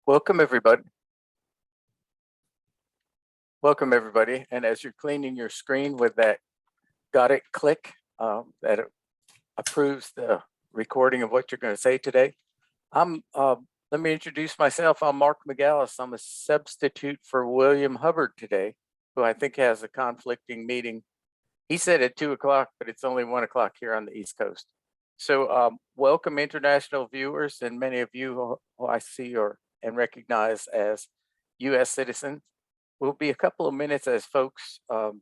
Welcome, everybody. Welcome, everybody. And as you're cleaning your screen with that got it click that approves the recording of what you're going to say today, let me introduce myself. I'm Mark McGallis. I'm a substitute for William Hubbard today, who I think has a conflicting meeting. He said at 2 o'clock, but it's only 1 o'clock here on the East Coast. So welcome international viewers, and many of you who I see and recognize as US citizens. We'll be a couple of minutes as folks come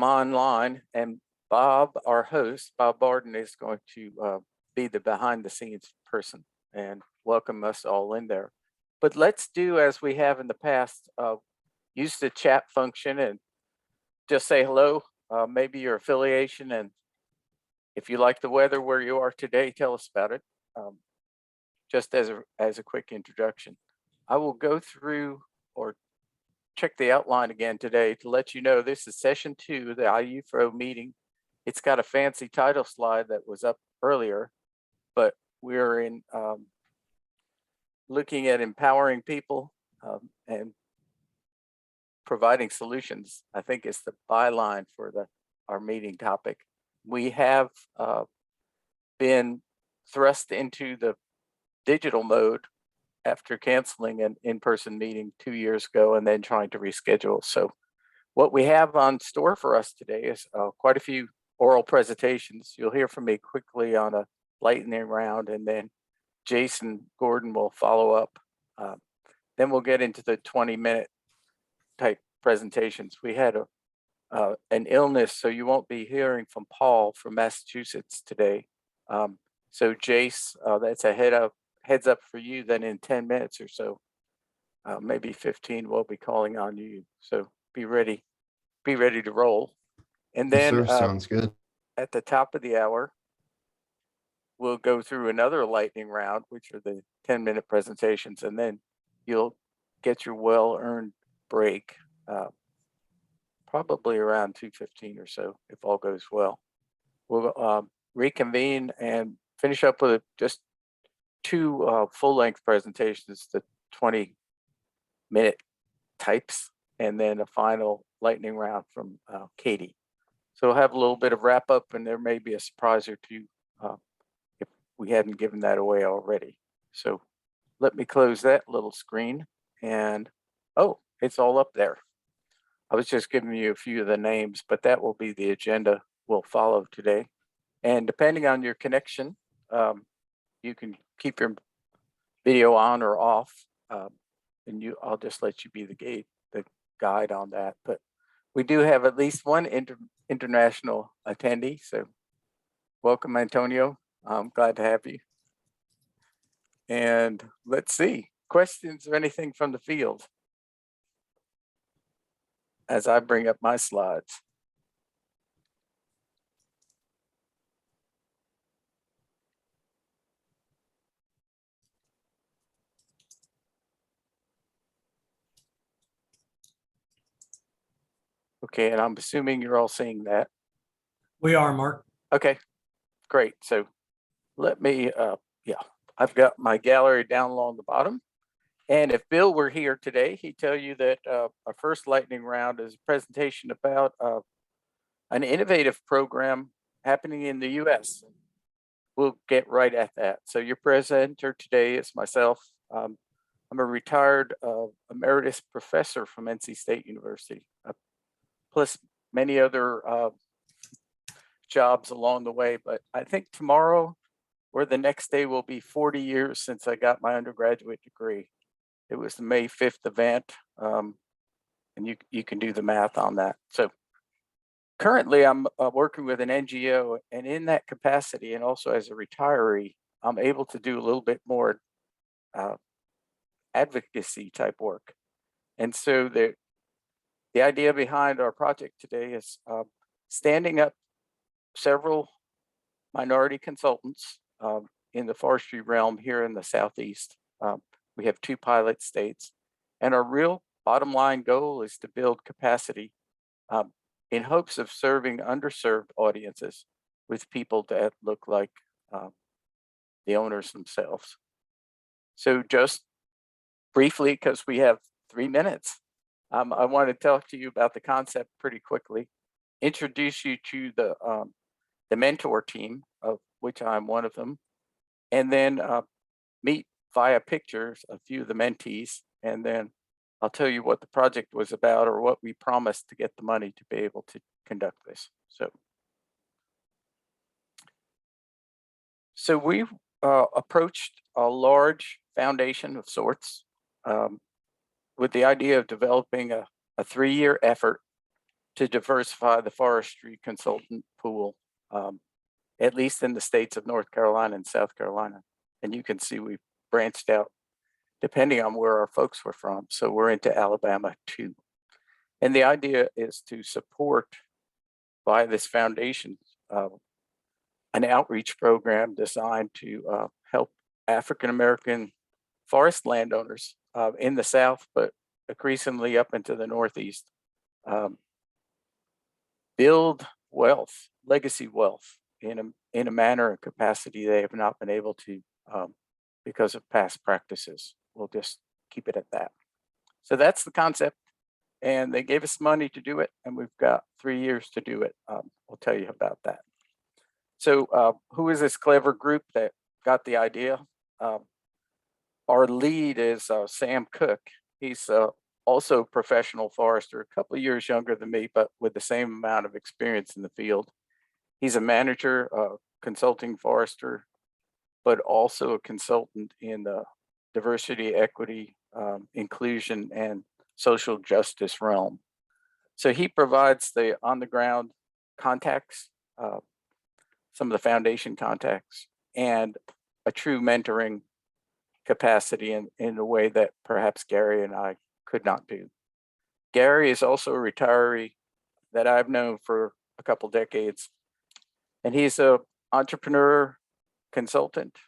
online, and Bob, our host, Bob Barden, is going to be the behind the scenes person and welcome us all in there. But let's do as we have in the past, use the chat function and just say hello, maybe your affiliation, and if you like the weather where you are today, tell us about it, just as a quick introduction. I will go through or check the outline again today to let you know this is session 2, the IUFRO meeting. It's got a fancy title slide that was up earlier, but we're in looking at empowering people and providing solutions. I think it's the byline for our meeting topic. We have been thrust into the digital mode after canceling an in-person meeting 2 years ago and then trying to reschedule. So what we have on store for us today is quite a few oral presentations. You'll hear from me quickly on a lightning round, and then Jason Gordon will follow up. Then we'll get into the 20-minute type presentations. We had an illness, so you won't be hearing from Paul from Massachusetts today. So Jace, that's a heads up for you. Then in 10 minutes or so, maybe 15, we'll be calling on you. So be ready to roll. And then yes, sir. Sounds good. At the top of the hour, we'll go through another lightning round, which are the 10-minute presentations, and then you'll get your well-earned break, probably around 2:15 or so, if all goes well. We'll reconvene and finish up with just 2 full-length presentations, the 20-minute types, and then a final lightning round from Katie. So we'll have a little bit of wrap up, and there may be a surprise or two if we hadn't given that away already. So let me close that little screen, and oh, it's all up there. I was just giving you a few of the names, but that will be the agenda we'll follow today. And depending on your connection, you can keep your video on or off, and I'll just let you be the guide on that. But we do have at least one international attendee, so welcome, Antonio. I'm glad to have you. And let's see, questions or anything from the field as I bring up my slides. Okay, and I'm assuming you're all seeing that. We are, Mark. Okay, great. So let me, I've got my gallery down along the bottom. And if Bill were here today, he'd tell you that our first lightning round is a presentation about an innovative program happening in the US. We'll get right at that. So your presenter today is myself. I'm a retired emeritus professor from NC State University, plus many other jobs along the way. But I think tomorrow or the next day will be 40 years since I got my undergraduate degree. It was the May 5th event, and you can do the math on that. So currently I'm working with an NGO, and in that capacity, and also as a retiree, I'm able to do a little bit more advocacy type work. And so the idea behind our project today is standing up several minority consultants in the forestry realm here in the Southeast. We have 2 pilot states, and our real bottom line goal is to build capacity in hopes of serving underserved audiences with people that look like the owners themselves. So just briefly, because we have 3 minutes, I want to talk to you about the concept pretty quickly, introduce you to the mentor team, of which I'm one of them, and then meet via pictures a few of the mentees, and then I'll tell you what the project was about or what we promised to get the money to be able to conduct this. So we approached a large foundation of sorts with the idea of developing a 3-year effort to diversify the forestry consultant pool, at least in the states of North Carolina and South Carolina. And you can see we've branched out depending on where our folks were from. So we're into Alabama too. And the idea is to support by this foundation an outreach program designed to help African-American forest landowners in the South, but increasingly up into the Northeast, build wealth, legacy wealth in a manner and capacity they have not been able to because of past practices. We'll just keep it at that. So that's the concept. And they gave us money to do it, and we've got 3 years to do it. I'll tell you about that. So who is this clever group that got the idea? Our lead is Sam Cook. He's also a professional forester, a couple of years younger than me, but with the same amount of experience in the field. He's a manager, consulting forester, but also a consultant in the diversity, equity, inclusion, and social justice realm. So he provides the on-the-ground contacts, some of the foundation contacts, and a true mentoring capacity in a way that perhaps Gary and I could not do. Gary is also a retiree that I've known for a couple decades, and he's an entrepreneur consultant,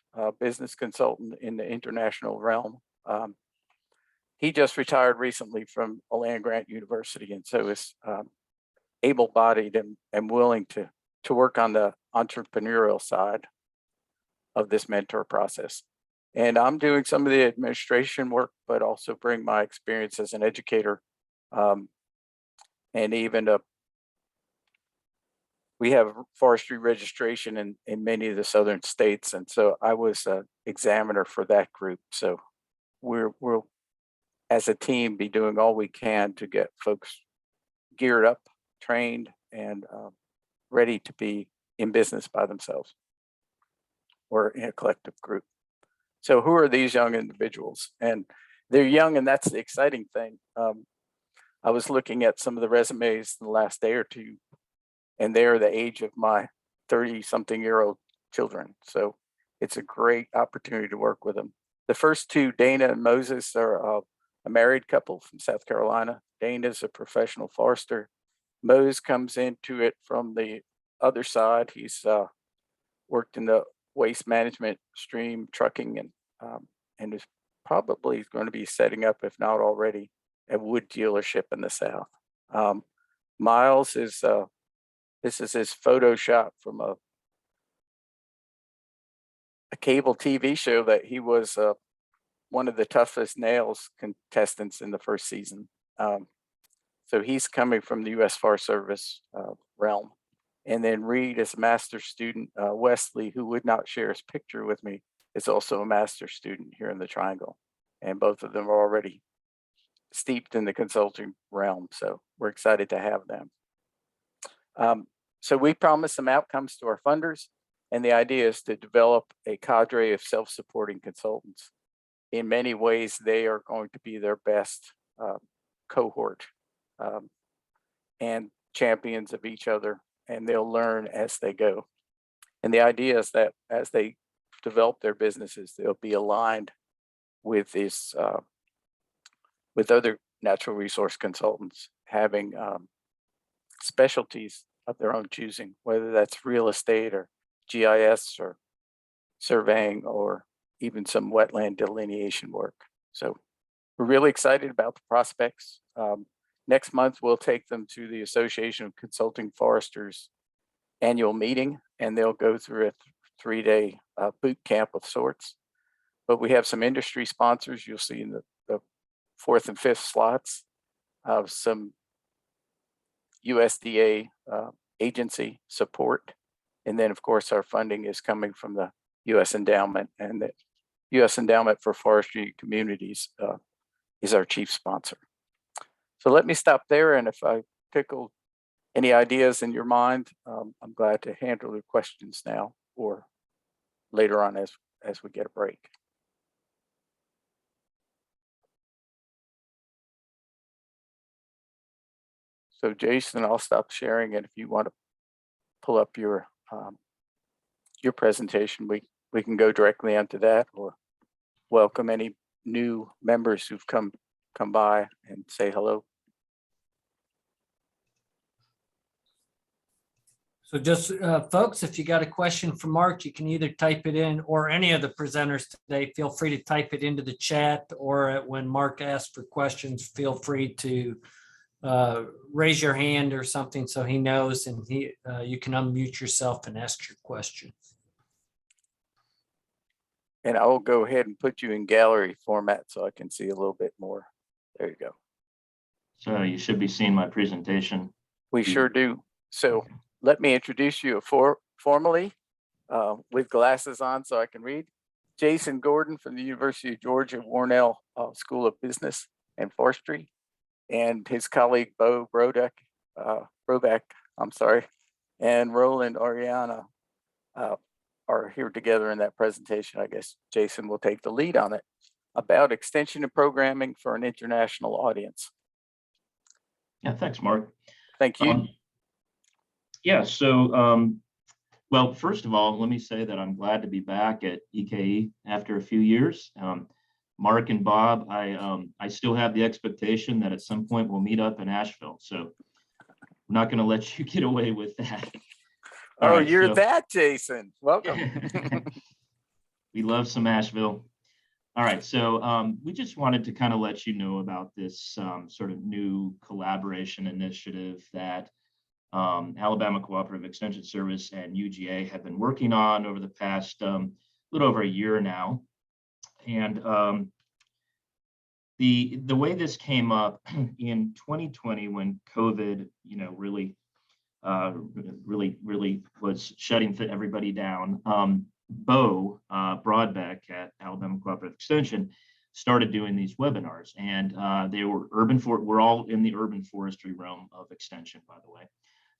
business consultant in the international realm. He just retired recently from a land-grant university, and so is able-bodied and willing to work on the entrepreneurial side of this mentor process. And I'm doing some of the administration work, but also bring my experience as an educator. And even we have forestry registration in many of the southern states. And so I was an examiner for that group. So we'll, as a team, be doing all we can to get folks geared up, trained, and ready to be in business by themselves or in a collective group. So who are these young individuals? And they're young, and that's the exciting thing. I was looking at some of the resumes in the last day or two, and they are the age of my 30-something-year-old children. So it's a great opportunity to work with them. The first two, Dana and Moses, are a married couple from South Carolina. Dana's a professional forester. Mose comes into it from the other side. He's worked in the waste management stream trucking and is probably going to be setting up, if not already, a wood dealership in the South. Miles is this is his photo shot from a cable TV show that he was one of the toughest nails contestants in the first season. So he's coming from the U.S. Forest Service realm. And then Reed is a master's student. Wesley, who would not share his picture with me, is also a master's student here in the Triangle. And both of them are already steeped in the consulting realm. So we're excited to have them. So we promised some outcomes to our funders. And the idea is to develop a cadre of self-supporting consultants. In many ways, they are going to be their best cohort and champions of each other, and they'll learn as they go. And the idea is that as they develop their businesses, they'll be aligned with this, with other natural resource consultants having specialties of their own choosing, whether that's real estate or GIS or surveying or even some wetland delineation work. So we're really excited about the prospects. Next month, we'll take them to the Association of Consulting Foresters annual meeting, and they'll go through a 3-day boot camp of sorts. but we have some industry sponsors. You'll see in the fourth and fifth slots of some USDA agency support. And then, of course, our funding is coming from the U.S. Endowment, and the U.S. Endowment for Forestry Communities is our chief sponsor. So let me stop there, and if I tickled any ideas in your mind, I'm glad to handle your questions now or later on as we get a break. So Jason, I'll stop sharing, and if you want to pull up your presentation, we can go directly onto that, or welcome any new members who've come by and say hello. So just folks, if you got a question for Mark, you can either type it in, or any of the presenters today, feel free to type it into the chat, or when Mark asks for questions, feel free to raise your hand or something so he knows, and you can unmute yourself and ask your question. And I will go ahead and put you in gallery format so I can see a little bit more. There you go. So you should be seeing my presentation. We sure do. So let me introduce you formally with glasses on so I can read. Jason Gordon from the University of Georgia Warnell School of Business and Forestry, and his colleague Bo Brobeck, and Roland Oriana are here together in that presentation. I guess Jason will take the lead on it, about extension and programming for an international audience. Yeah, thanks, Mark. Thank you. Yeah, so, well, first of all, let me say that I'm glad to be back at EKE after a few years. Mark and Bob, I still have the expectation that at some point we'll meet up in Asheville. So I'm not going to let you get away with that. All right, you're that, Jason. Welcome. We love some Asheville. All right, so we just wanted to kind of let you know about this sort of new collaboration initiative that Alabama Cooperative Extension Service and UGA have been working on over the past little over a year now. And the way this came up in 2020, when COVID, really was shutting everybody down, Bo Broadbeck at Alabama Cooperative Extension started doing these webinars, and they were we're all in the urban forestry realm of extension, by the way.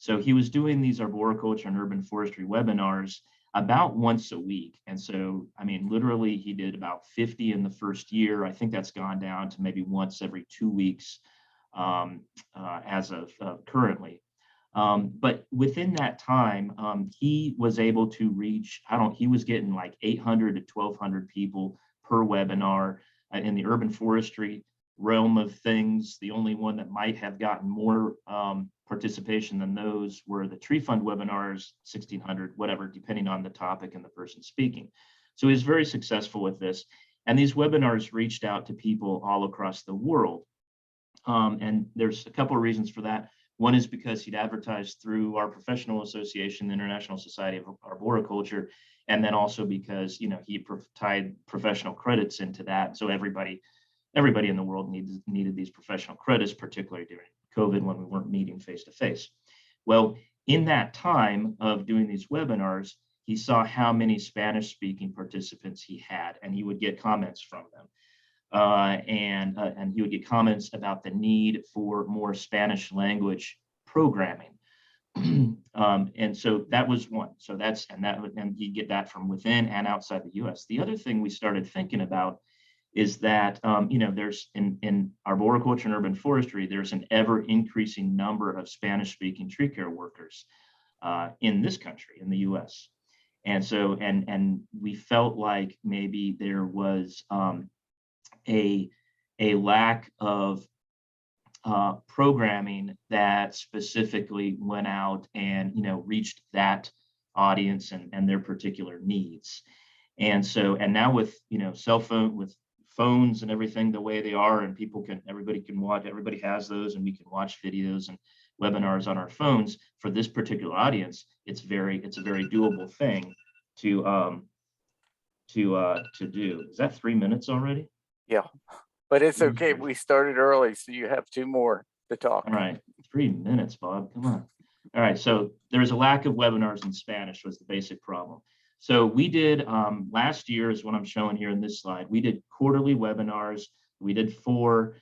So he was doing these arboriculture and urban forestry webinars about once a week. And so, I mean, literally he did about 50 in the first year. I think that's gone down to maybe once every 2 weeks as of currently. But within that time, he was able to reach, he was getting like 800 to 1,200 people per webinar in the urban forestry realm of things. The only one that might have gotten more participation than those were the tree fund webinars, 1,600, whatever, depending on the topic and the person speaking. So he was very successful with this. And these webinars reached out to people all across the world. And there's a couple of reasons for that. One is because he'd advertised through our professional association, the International Society of Arboriculture, and then also because he tied professional credits into that. So everybody in the world needed these professional credits, particularly during COVID when we weren't meeting face to face. Well, in that time of doing these webinars, he saw how many Spanish speaking participants he had, and he would get comments from them. And he would get comments about the need for more Spanish language programming. And so that was one. So and you get that from within and outside the US. The other thing we started thinking about is that, there's in arboriculture and urban forestry, there's an ever increasing number of Spanish speaking tree care workers in this country, in the US. And so, and we felt like maybe there was a lack of programming that specifically went out and reached that audience and their particular needs. And so, and now with with phones and everything the way they are, and everybody can watch, everybody has those, and we can watch videos and webinars on our phones. For this particular audience, it's a very doable thing to to do. Is that 3 minutes already? Yeah, but it's Mhm. okay. We started early, so you have 2 more to talk. All right, 3 minutes, Bob, come on. All right, so there's a lack of webinars in Spanish was the basic problem. So we did, last year is what I'm showing here in this slide. We did quarterly webinars. We did 4.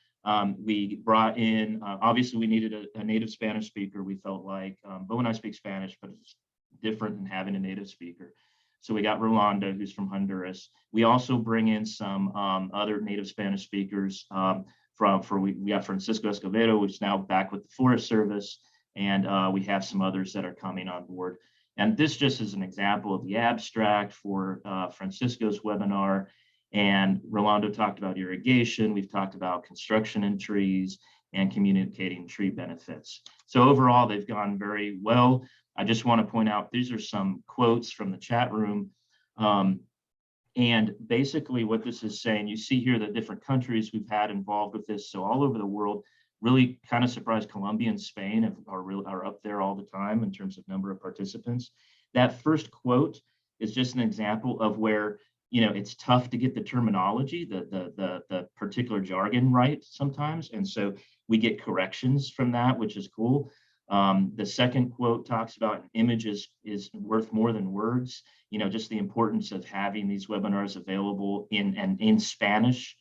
We brought in, obviously we needed a native Spanish speaker. We felt like, Bo and I speak Spanish, but it's different than having a native speaker. So we got Rolando, who's from Honduras. We also bring in some other native Spanish speakers. We got Francisco Escobedo, which is now back with the Forest Service, and we have some others that are coming on board. And this just is an example of the abstract for Francisco's webinar. And Rolando talked about irrigation. We've talked about construction in trees and communicating tree benefits. So overall, they've gone very well. I just want to point out, these are some quotes from the chat room. And basically what this is saying, you see here the different countries we've had involved with this. So all over the world, really kind of surprised Colombia and Spain are up there all the time in terms of number of participants. That first quote is just an example of where, you know, it's tough to get the terminology, the particular jargon right sometimes. And so we get corrections from that, which is cool. The second quote talks about an image is worth more than words, you know, just the importance of having these webinars available in Spanish.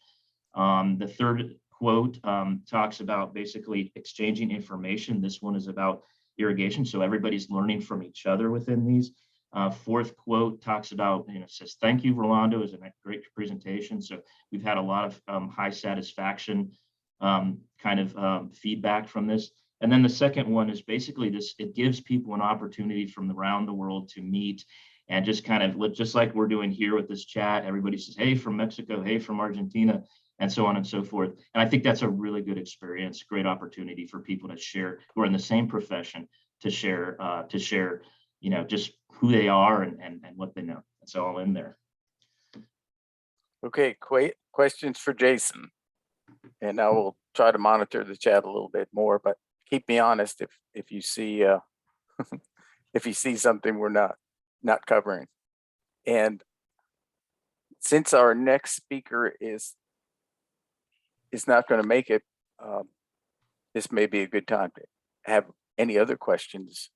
The third quote talks about basically exchanging information. This one is about irrigation, so everybody's learning from each other within these. Fourth quote talks about, you know, says, "Thank you, Rolando, it was a great presentation." So we've had a lot of high satisfaction feedback from this. And then the second one is basically this, it gives people an opportunity from around the world to meet and just kind of, just like we're doing here with this chat, everybody says, hey, from Mexico, hey, from Argentina, and so on and so forth. And I think that's a really good experience, great opportunity for people to share, who are in the same profession, to share, you know, just who they are and what they know. It's all in there. Okay, questions for Jason. And I will try to monitor the chat a little bit more, but keep me honest if you see if you see something we're not covering. And since our next speaker is not going to make it, this may be a good time to have any other questions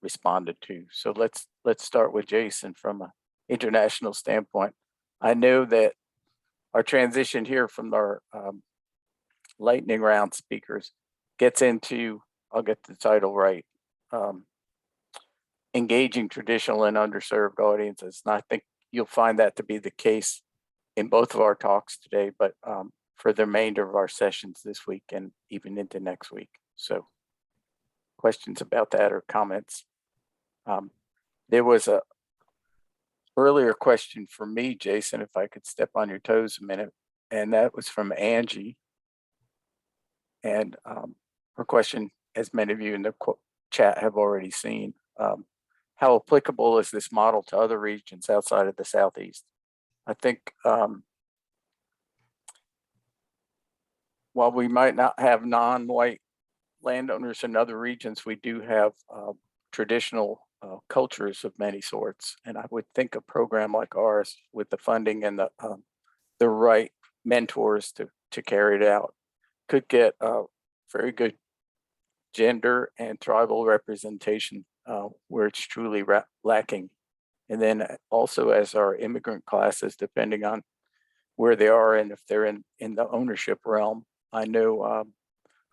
responded to. So let's start with Jason from an international standpoint. I know that our transition here from our lightning round speakers gets into, I'll get the title right, engaging traditional and underserved audiences. And I think you'll find that to be the case in both of our talks today, but for the remainder of our sessions this week and even into next week. So questions about that or comments? There was a earlier question for me, Jason, if I could step on your toes a minute, and that was from Angie. And her question, as many of you in the chat have already seen, how applicable is this model to other regions outside of the Southeast? I think while we might not have non-white landowners in other regions, we do have traditional cultures of many sorts. And I would think a program like ours, with the funding and the right mentors to carry it out, could get very good gender and tribal representation where it's truly lacking. And then also as our immigrant classes, depending on where they are and if they're in the ownership realm. I know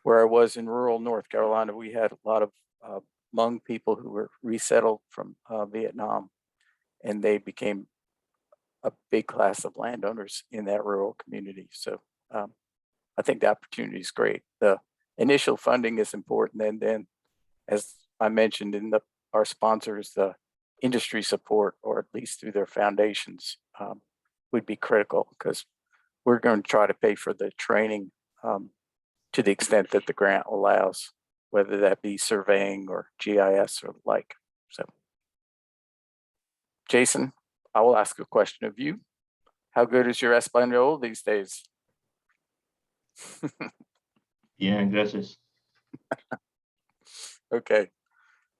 where I was in rural North Carolina, we had a lot of Hmong people who were resettled from Vietnam, and they became a big class of landowners in that rural community. So I think the opportunity is great. The initial funding is important, and then, as I mentioned in our sponsors, the industry support, or at least through their foundations, would be critical, because we're going to try to pay for the training to the extent that the grant allows, whether that be surveying or GIS or the like. So, Jason, I will ask a question of you. How good is your Espanol these days? Yeah, gracias. Okay,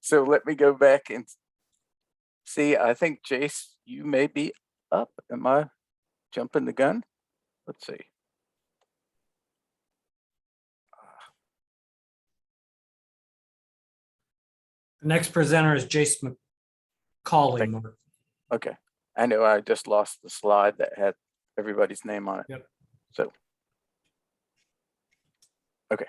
so let me go back and see. I think, Jace, you may be up. Am I jumping the gun? Let's see. The next presenter is Jason McCauley. Thank- Mark. Okay, I know I just lost the slide that had everybody's name on it. Yep. So, okay.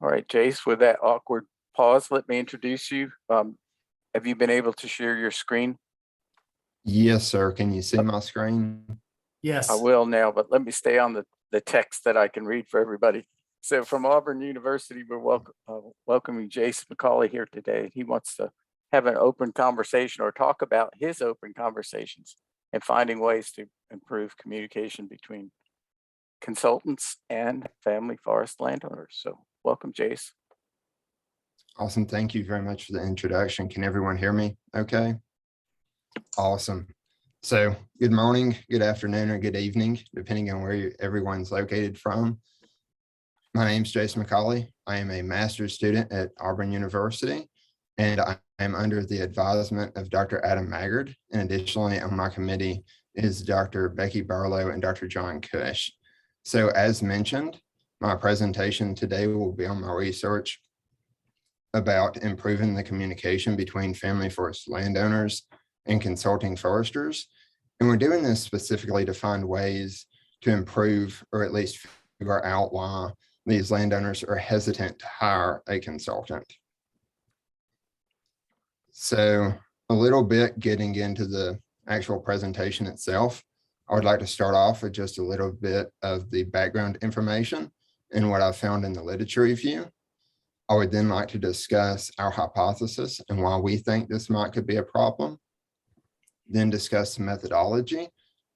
All right, Jace, with that awkward pause, let me introduce you. Have you been able to share your screen? Yes, sir. Can you see my screen? Yes. I will now, but let me stay on the text that I can read for everybody. So from Auburn University, we're welcoming Jace McCauley here today. He wants to have an open conversation or talk about his open conversations and finding ways to improve communication between consultants and family forest landowners. So welcome, Jace. Awesome. Thank you very much for the introduction. Can everyone hear me? Okay. Awesome. So good morning, good afternoon, or good evening, depending on where everyone's located from. My name is Jason McCauley. I am a master's student at Auburn University, and I am under the advisement of Dr. Adam Maggard. And additionally, on my committee is Dr. Becky Barlow and Dr. John Cush. So as mentioned, my presentation today will be on my research about improving the communication between family forest landowners and consulting foresters. And we're doing this specifically to find ways to improve or at least figure out why these landowners are hesitant to hire a consultant. So a little bit getting into the actual presentation itself, I would like to start off with just a little bit of the background information and what I've found in the literature review. I would then like to discuss our hypothesis and why we think this could be a problem. Then discuss the methodology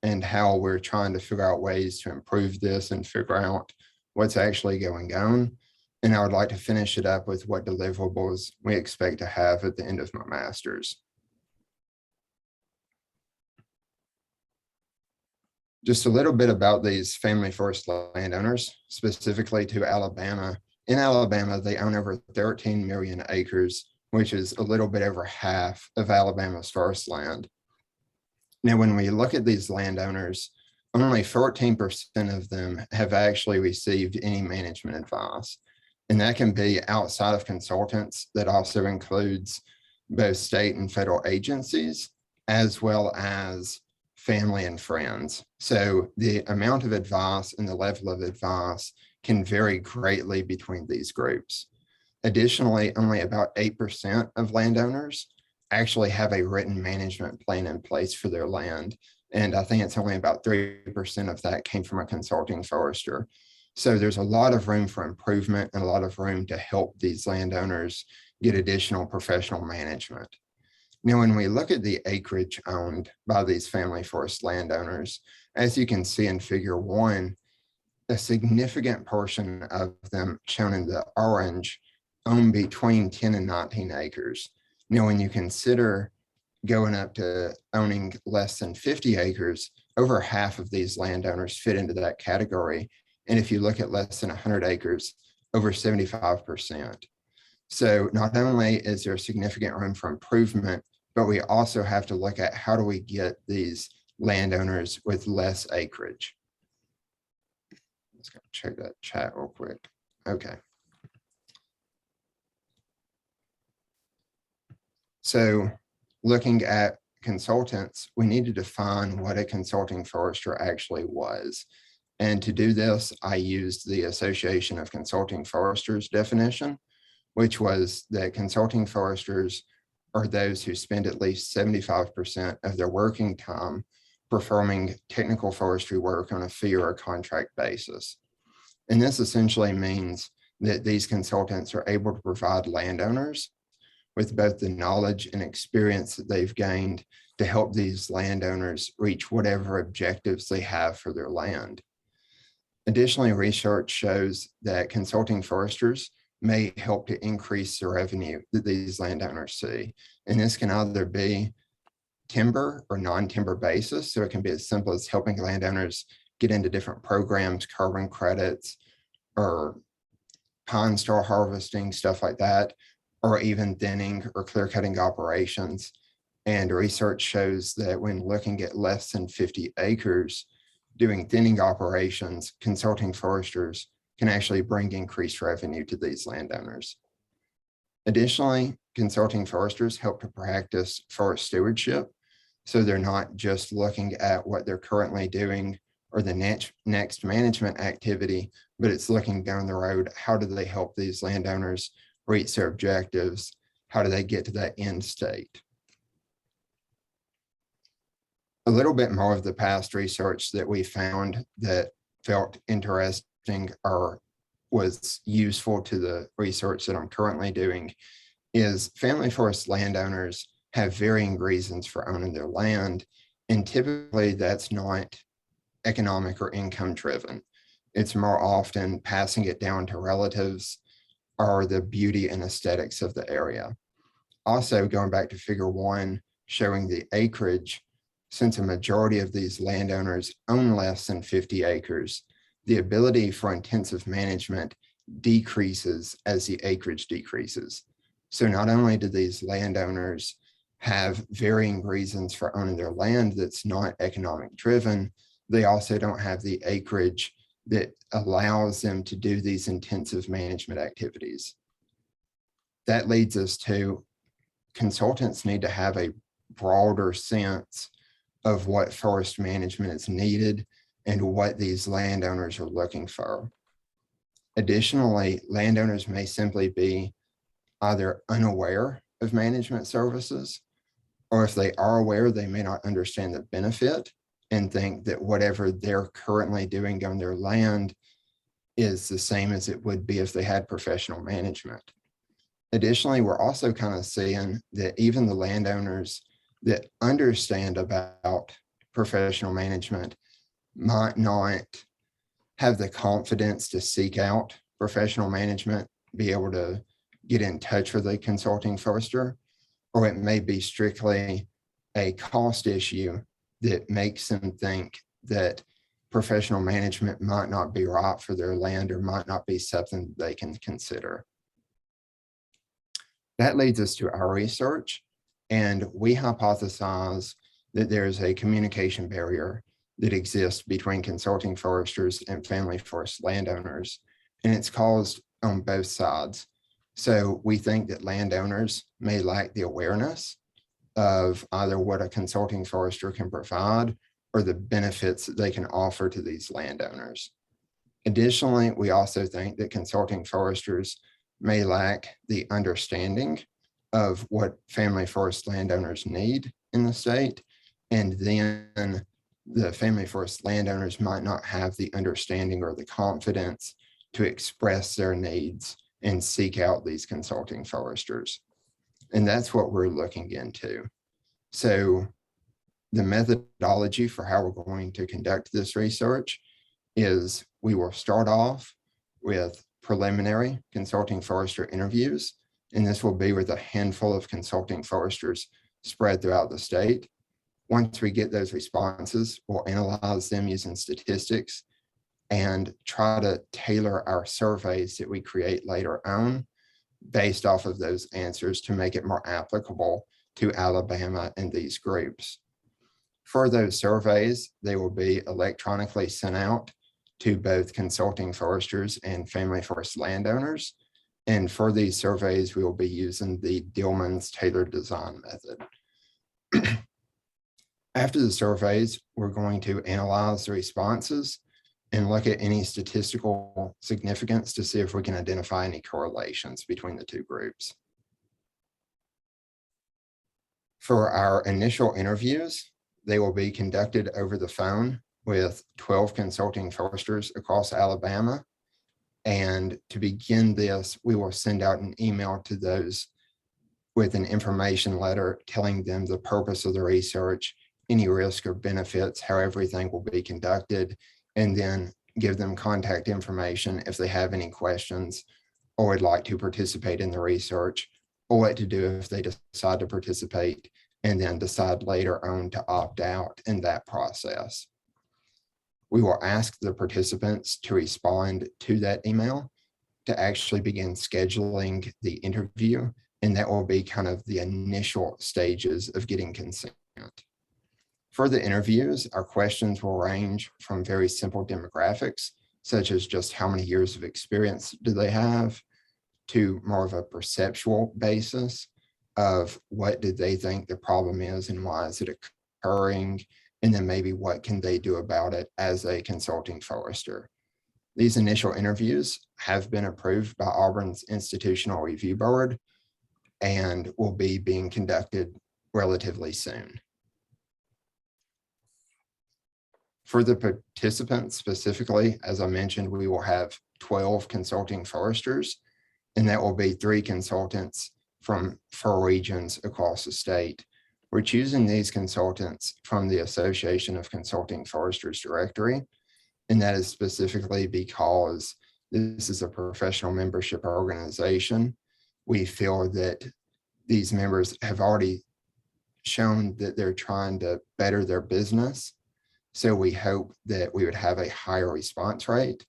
and how we're trying to figure out ways to improve this and figure out what's actually going on. And I would like to finish it up with what deliverables we expect to have at the end of my master's. Just a little bit about these family forest landowners, specifically to Alabama. In Alabama, they own over 13 million acres, which is a little bit over half of Alabama's forest land. Now, when we look at these landowners, only 14% of them have actually received any management advice. And that can be outside of consultants. That also includes both state and federal agencies, as well as family and friends. So the amount of advice and the level of advice can vary greatly between these groups. Additionally, only about 8% of landowners actually have a written management plan in place for their land. And I think it's only about 3% of that came from a consulting forester. So there's a lot of room for improvement and a lot of room to help these landowners get additional professional management. Now, when we look at the acreage owned by these family forest landowners, as you can see in figure 1, a significant portion of them, shown in the orange, own between 10 and 19 acres. Now, when you consider going up to owning less than 50 acres, over half of these landowners fit into that category. And if you look at less than 100 acres, over 75%. So not only is there significant room for improvement, but we also have to look at how do we get these landowners with less acreage. Let's go check that chat real quick. Okay. So looking at consultants, we need to define what a consulting forester actually was. And to do this, I used the Association of Consulting Foresters definition, which was that consulting foresters are those who spend at least 75% of their working time performing technical forestry work on a fee or a contract basis. And this essentially means that these consultants are able to provide landowners with both the knowledge and experience that they've gained to help these landowners reach whatever objectives they have for their land. Additionally, research shows that consulting foresters may help to increase the revenue that these landowners see. And this can either be timber or non-timber basis. So it can be as simple as helping landowners get into different programs, carbon credits, or pine straw harvesting, stuff like that, or even thinning or clear cutting operations. And research shows that when looking at less than 50 acres, doing thinning operations, consulting foresters can actually bring increased revenue to these landowners. Additionally, consulting foresters help to practice forest stewardship. So they're not just looking at what they're currently doing or the next management activity, but it's looking down the road. How do they help these landowners reach their objectives? How do they get to that end state? A little bit more of the past research that we found that felt interesting or was useful to the research that I'm currently doing is family forest landowners have varying reasons for owning their land. And typically that's not economic or income driven. It's more often passing it down to relatives or the beauty and aesthetics of the area. Also, going back to figure 1, showing the acreage, since a majority of these landowners own less than 50 acres, the ability for intensive management decreases as the acreage decreases. So not only do these landowners have varying reasons for owning their land that's not economic driven, they also don't have the acreage that allows them to do these intensive management activities. That leads us to consultants need to have a broader sense of what forest management is needed and what these landowners are looking for. Additionally, landowners may simply be either unaware of management services, or if they are aware, they may not understand the benefit and think that whatever they're currently doing on their land is the same as it would be if they had professional management. Additionally, we're also kind of seeing that even the landowners that understand about professional management might not have the confidence to seek out professional management, be able to get in touch with a consulting forester, or it may be strictly a cost issue that makes them think that professional management might not be right for their land or might not be something they can consider. That leads us to our research, and we hypothesize that there is a communication barrier that exists between consulting foresters and family forest landowners, and it's caused on both sides. So we think that landowners may lack the awareness of either what a consulting forester can provide or the benefits that they can offer to these landowners. Additionally, we also think that consulting foresters may lack the understanding of what family forest landowners need in the state, and then the family forest landowners might not have the understanding or the confidence to express their needs and seek out these consulting foresters. And that's what we're looking into. So the methodology for how we're going to conduct this research is we will start off with preliminary consulting forester interviews, and this will be with a handful of consulting foresters spread throughout the state. Once we get those responses, we'll analyze them using statistics and try to tailor our surveys that we create later on based off of those answers to make it more applicable to Alabama and these groups. For those surveys, they will be electronically sent out to both consulting foresters and family forest landowners. And for these surveys, we will be using the Dillman's tailored design method. After the surveys, we're going to analyze the responses and look at any statistical significance to see if we can identify any correlations between the two groups. For our initial interviews, they will be conducted over the phone with 12 consulting foresters across Alabama. And to begin this, we will send out an email to those with an information letter telling them the purpose of the research, any risk or benefits, how everything will be conducted, and then give them contact information if they have any questions or would like to participate in the research, or what to do if they decide to participate and then decide later on to opt out in that process. We will ask the participants to respond to that email to actually begin scheduling the interview And that will be kind of the initial stages of getting consent. For the interviews, our questions will range from very simple demographics, such as just how many years of experience do they have, to more of a perceptual basis of what did they think the problem is and why is it occurring, and then maybe what can they do about it as a consulting forester. These initial interviews have been approved by Auburn's Institutional Review Board and will be being conducted relatively soon. For the participants specifically, as I mentioned, we will have 12 consulting foresters, and that will be 3 consultants from 4 regions across the state. We're choosing these consultants from the Association of Consulting Foresters directory, and that is specifically because this is a professional membership organization. We feel that these members have already shown that they're trying to better their business. So we hope that we would have a higher response rate.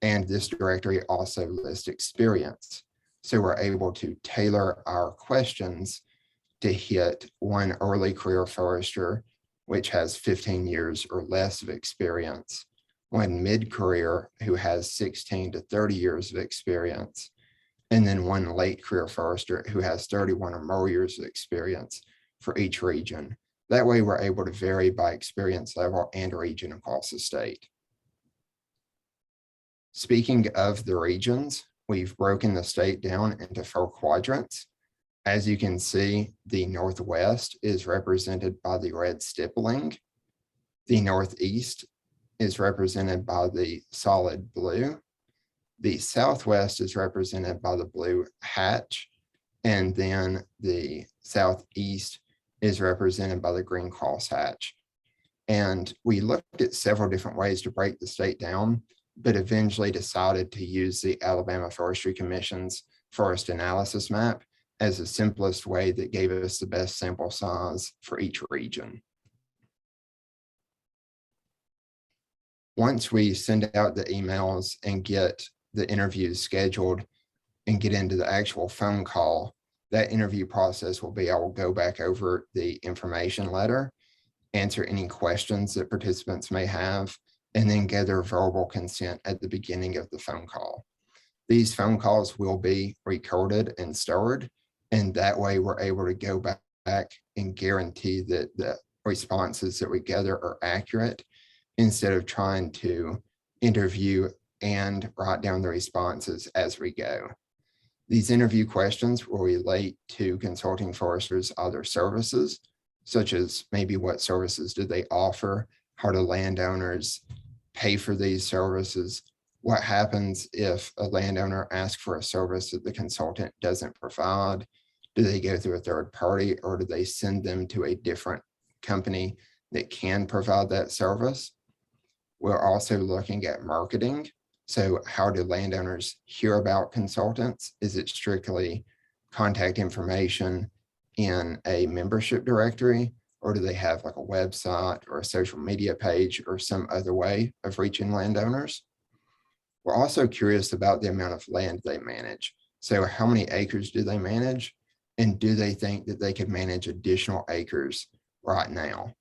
And this directory also lists experience. So we're able to tailor our questions to hit one early career forester, which has 15 years or less of experience, one mid-career who has 16 to 30 years of experience, and then one late career forester who has 31 or more years of experience for each region. That way we're able to vary by experience level and region across the state. Speaking of the regions, we've broken the state down into 4 quadrants. As you can see, the Northwest is represented by the red stippling. The Northeast is represented by the solid blue. The Southwest is represented by the blue hatch. And then the Southeast is represented by the green crosshatch. And we looked at several different ways to break the state down, but eventually decided to use the Alabama Forestry Commission's forest analysis map as the simplest way that gave us the best sample size for each region. Once we send out the emails and get the interviews scheduled and get into the actual phone call, that interview process will be, I will go back over the information letter, answer any questions that participants may have, and then gather verbal consent at the beginning of the phone call. These phone calls will be recorded and stored, and that way we're able to go back and guarantee that the responses that we gather are accurate instead of trying to interview and write down the responses as we go. These interview questions will relate to consulting foresters' other services, such as maybe what services do they offer, how do landowners pay for these services, what happens if a landowner asks for a service that the consultant doesn't provide, do they go through a third party or do they send them to a different company that can provide that service? We're also looking at marketing. So how do landowners hear about consultants? Is it strictly contact information in a membership directory, or do they have like a website or a social media page or some other way of reaching landowners? We're also curious about the amount of land they manage. So how many acres do they manage? And do they think that they could manage additional acres right now?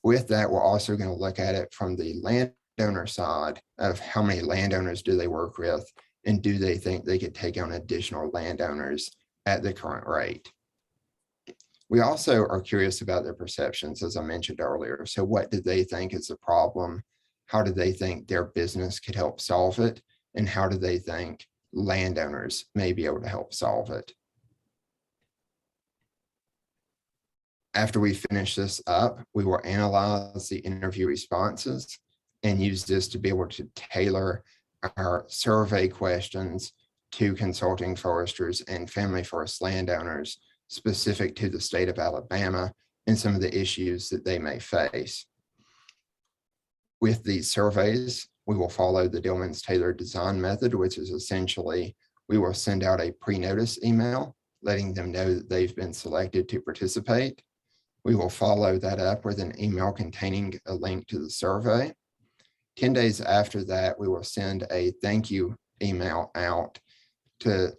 With that, we're also going to look at it from the landowner side of how many landowners do they work with, and do they think they could take on additional landowners at the current rate? We also are curious about their perceptions, as I mentioned earlier. So what do they think is the problem? How do they think their business could help solve it? And how do they think landowners may be able to help solve it? After we finish this up, we will analyze the interview responses and use this to be able to tailor our survey questions to consulting foresters and family forest landowners specific to the state of Alabama and some of the issues that they may face. With these surveys, we will follow the Dillman's tailored design method, which is essentially, we will send out a pre-notice email letting them know that they've been selected to participate. We will follow that up with an email containing a link to the survey. 10 days after that, we will send a thank you email out to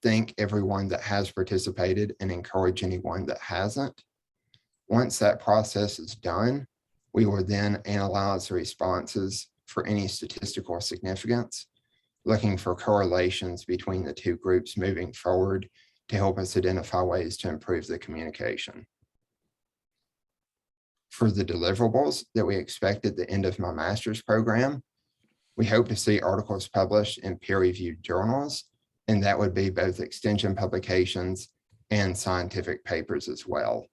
thank everyone that has participated and encourage anyone that hasn't. Once that process is done, we will then analyze the responses for any statistical significance, looking for correlations between the two groups moving forward to help us identify ways to improve the communication. For the deliverables that we expect at the end of my master's program, we hope to see articles published in peer-reviewed journals, and that would be both extension publications and scientific papers as well.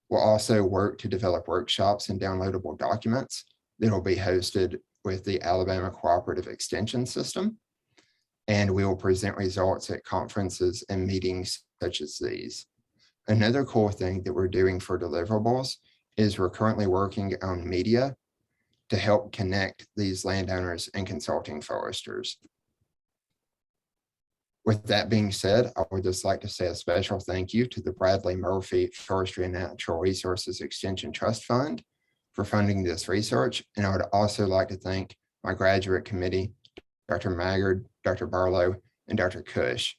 We'll also work to develop workshops and downloadable documents that will be hosted with the Alabama Cooperative Extension System, and we will present results at conferences and meetings such as these. Another cool thing that we're doing for deliverables is we're currently working on media to help connect these landowners and consulting foresters. With that being said, I would just like to say a special thank you to the Bradley Murphy Forestry and Natural Resources Extension Trust Fund for funding this research. And I would also like to thank my graduate committee, Dr. Maggard, Dr. Barlow, and Dr. Cush.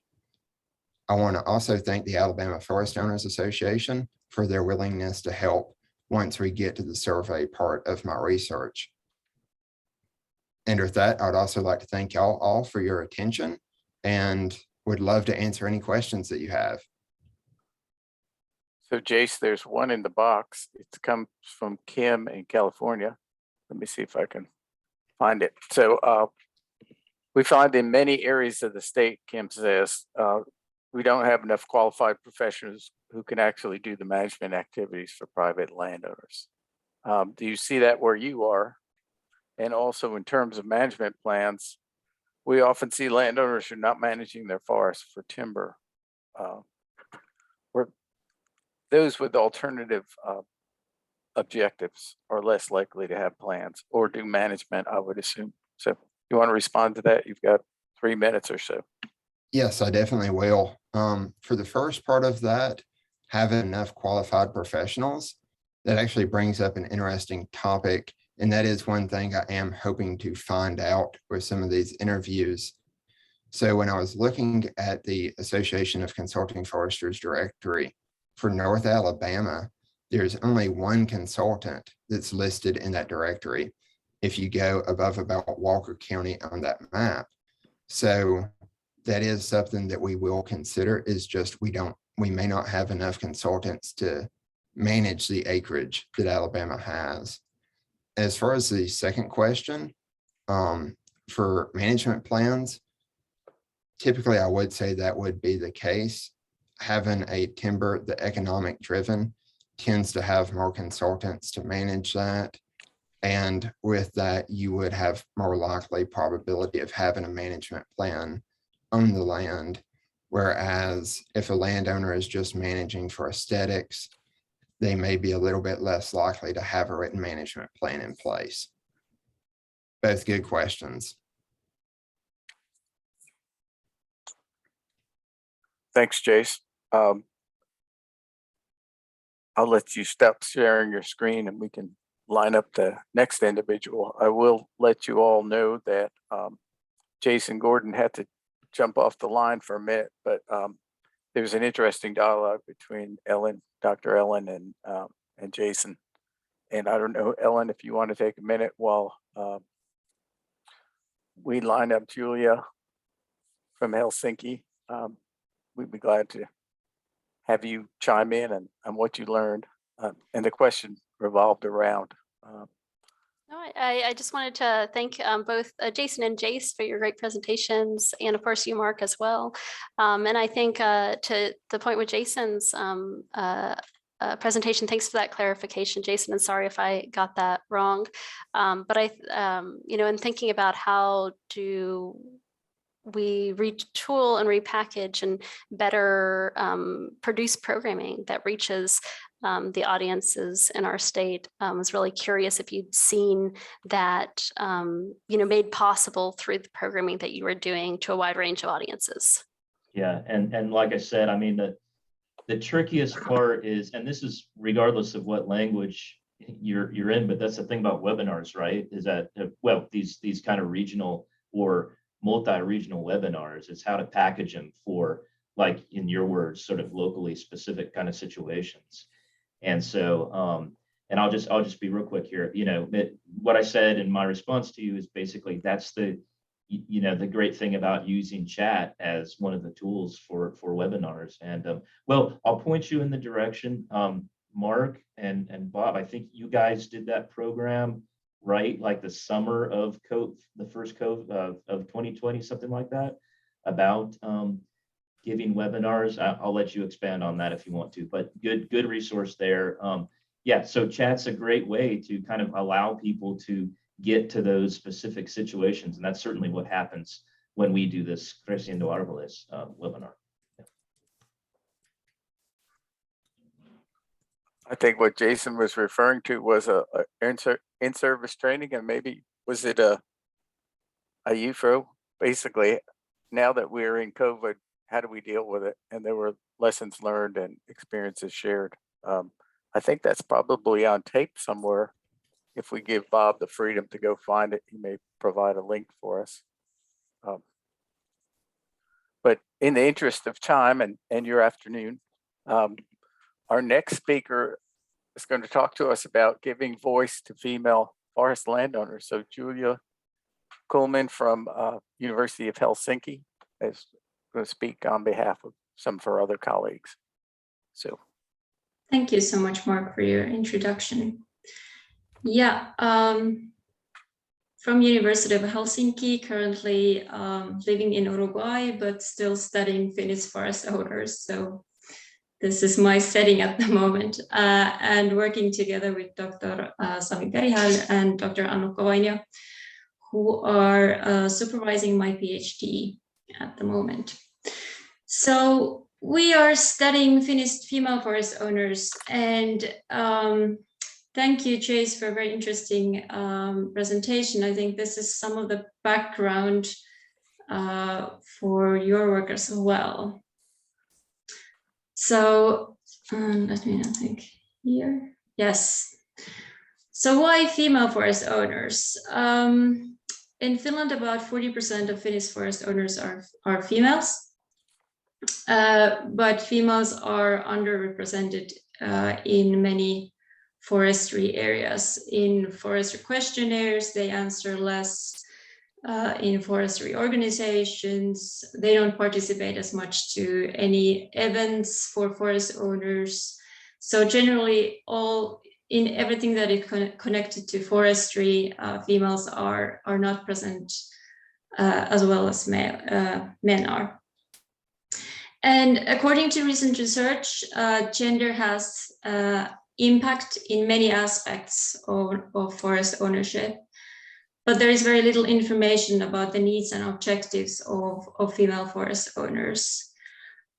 I want to also thank the Alabama Forest Owners Association for their willingness to help once we get to the survey part of my research. And with that, I'd also like to thank y'all all for your attention and would love to answer any questions that you have. So Jace, there's one in the box. It comes from Kim in California. Let me see if I can find it. So we find in many areas of the state, Kim says, we don't have enough qualified professionals who can actually do the management activities for private landowners. Do you see that where you are? And also in terms of management plans, we often see landowners who are not managing their forests for timber. Or those with alternative objectives are less likely to have plans or do management, I would assume. So you want to respond to that? You've got 3 minutes or so. Yes, I definitely will. For the first part of that, having enough qualified professionals, that actually brings up an interesting topic. And that is one thing I am hoping to find out with some of these interviews. So when I was looking at the Association of Consulting Foresters directory for North Alabama, there's only one consultant that's listed in that directory if you go above about Walker County on that map. So that is something that we will consider, is just we may not have enough consultants to manage the acreage that Alabama has. As far as the second question, for management plans, typically I would say that would be the case. Having a timber, the economic driven, tends to have more consultants to manage that. And with that, you would have more likely probability of having a management plan on the land. Whereas if a landowner is just managing for aesthetics, they may be a little bit less likely to have a written management plan in place. Both good questions. Thanks, Jace. I'll let you stop sharing your screen and we can line up the next individual. I will let you all know that Jason Gordon had to jump off the line for a minute, but there was an interesting dialogue between Dr. Ellen and Jason. And I don't know, Ellen, if you want to take a minute while we line up Julia from Helsinki. We'd be glad to have you chime in on what you learned. And the question revolved around. No, I just wanted to thank both Jason and Jace for your great presentations, and of course you, Mark, as well. And I think to the point with Jason's presentation, thanks for that clarification, Jason, and sorry if I got that wrong. But in thinking about how do we retool and repackage and better produce programming that reaches the audiences in our state. I was really curious if you'd seen that, made possible through the programming that you were doing to a wide range of audiences. Yeah, and like I said, I mean, the trickiest part is, and this is regardless of what language you're in, but that's the thing about webinars, right? Is that, well, these kind of regional or multi-regional webinars. It's how to package them for, like in your words, sort of locally specific kind of situations. And so, and I'll just be real quick here. You know, what I said in my response to you is basically that's the, you know, the great thing about using chat as one of the tools for webinars. And well, I'll point you in the direction. Mark and Bob, I think you guys did that program, right? Like the summer of the first of 2020, something like that, about giving webinars. I'll let you expand on that if you want to, but good resource there. Yeah, so chat's a great way to kind of allow people to get to those specific situations. And that's certainly what happens when we do this Creciendo Árboles webinar. Yeah. I think what Jason was referring to was a in-service training, and maybe was it a UFO? Basically, now that we're in COVID, how do we deal with it? And there were lessons learned and experiences shared. I think that's probably on tape somewhere. If we give Bob the freedom to go find it, he may provide a link for us. But in the interest of time and your afternoon, our next speaker is going to talk to us about giving voice to female forest landowners. So Julia Kuhlman from University of Helsinki is going to speak on behalf of some of her other colleagues. So. Thank you so much, Mark, for your introduction. Yeah, from University of Helsinki, currently living in Uruguay, but still studying Finnish forest owners. So this is my setting at the moment, and working together with Dr. Sami Perihal and Dr. Annukka Vainio, who are supervising my PhD at the moment. So we are studying Finnish female forest owners, and thank you, Chase, for a very interesting presentation. I think this is some of the background for your work as well. So let me think here. Yes. So why female forest owners? In Finland, about 40% of Finnish forest owners are females, but females are underrepresented in many forestry areas. In forestry questionnaires, they answer less. In forestry organizations, they don't participate as much to any events for forest owners. So generally, in everything that is connected to forestry, females are not present as well as men are. And according to recent research, gender has impact in many aspects of forest ownership, but there is very little information about the needs and objectives of female forest owners.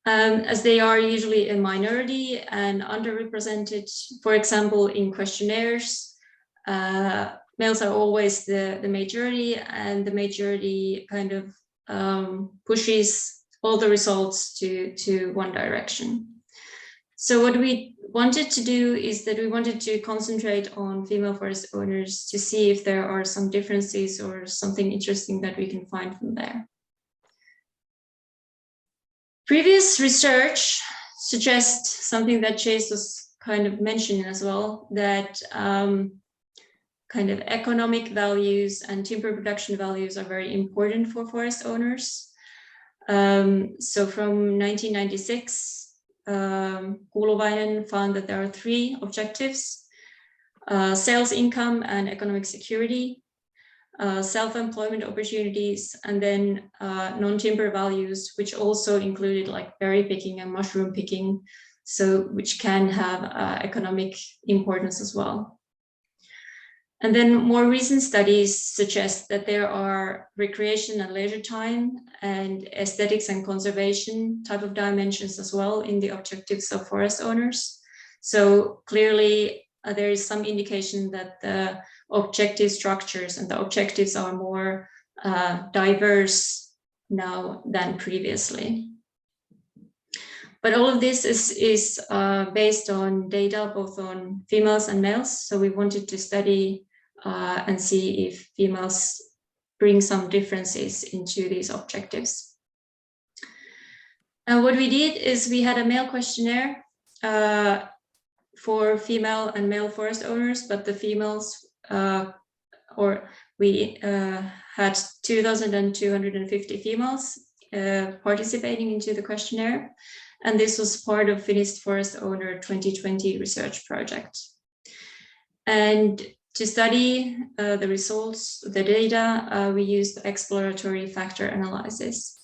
As they are usually a minority and underrepresented, for example, in questionnaires, males are always the majority, and the majority kind of pushes all the results to one direction. So what we wanted to do is that we wanted to concentrate on female forest owners to see if there are some differences or something interesting that we can find from there. Previous research suggests something that Chase was kind of mentioning as well, that kind of economic values and timber production values are very important for forest owners. So from 1996, Kuuluvainen found that there are 3 objectives: sales income and economic security, self-employment opportunities, and then non-timber values, which also included like berry picking and mushroom picking, so which can have economic importance as well. And then more recent studies suggest that there are recreation and leisure time and aesthetics and conservation type of dimensions as well in the objectives of forest owners. So clearly there is some indication that the objective structures and the objectives are more diverse now than previously. But all of this is based on data both on females and males. So we wanted to study and see if females bring some differences into these objectives. What we did is we had a male questionnaire for female and male forest owners, but the females, we had 2,250 females participating into the questionnaire. And this was part of Finnish Forest Owner 2020 research project. And to study the results, the data, we used exploratory factor analysis.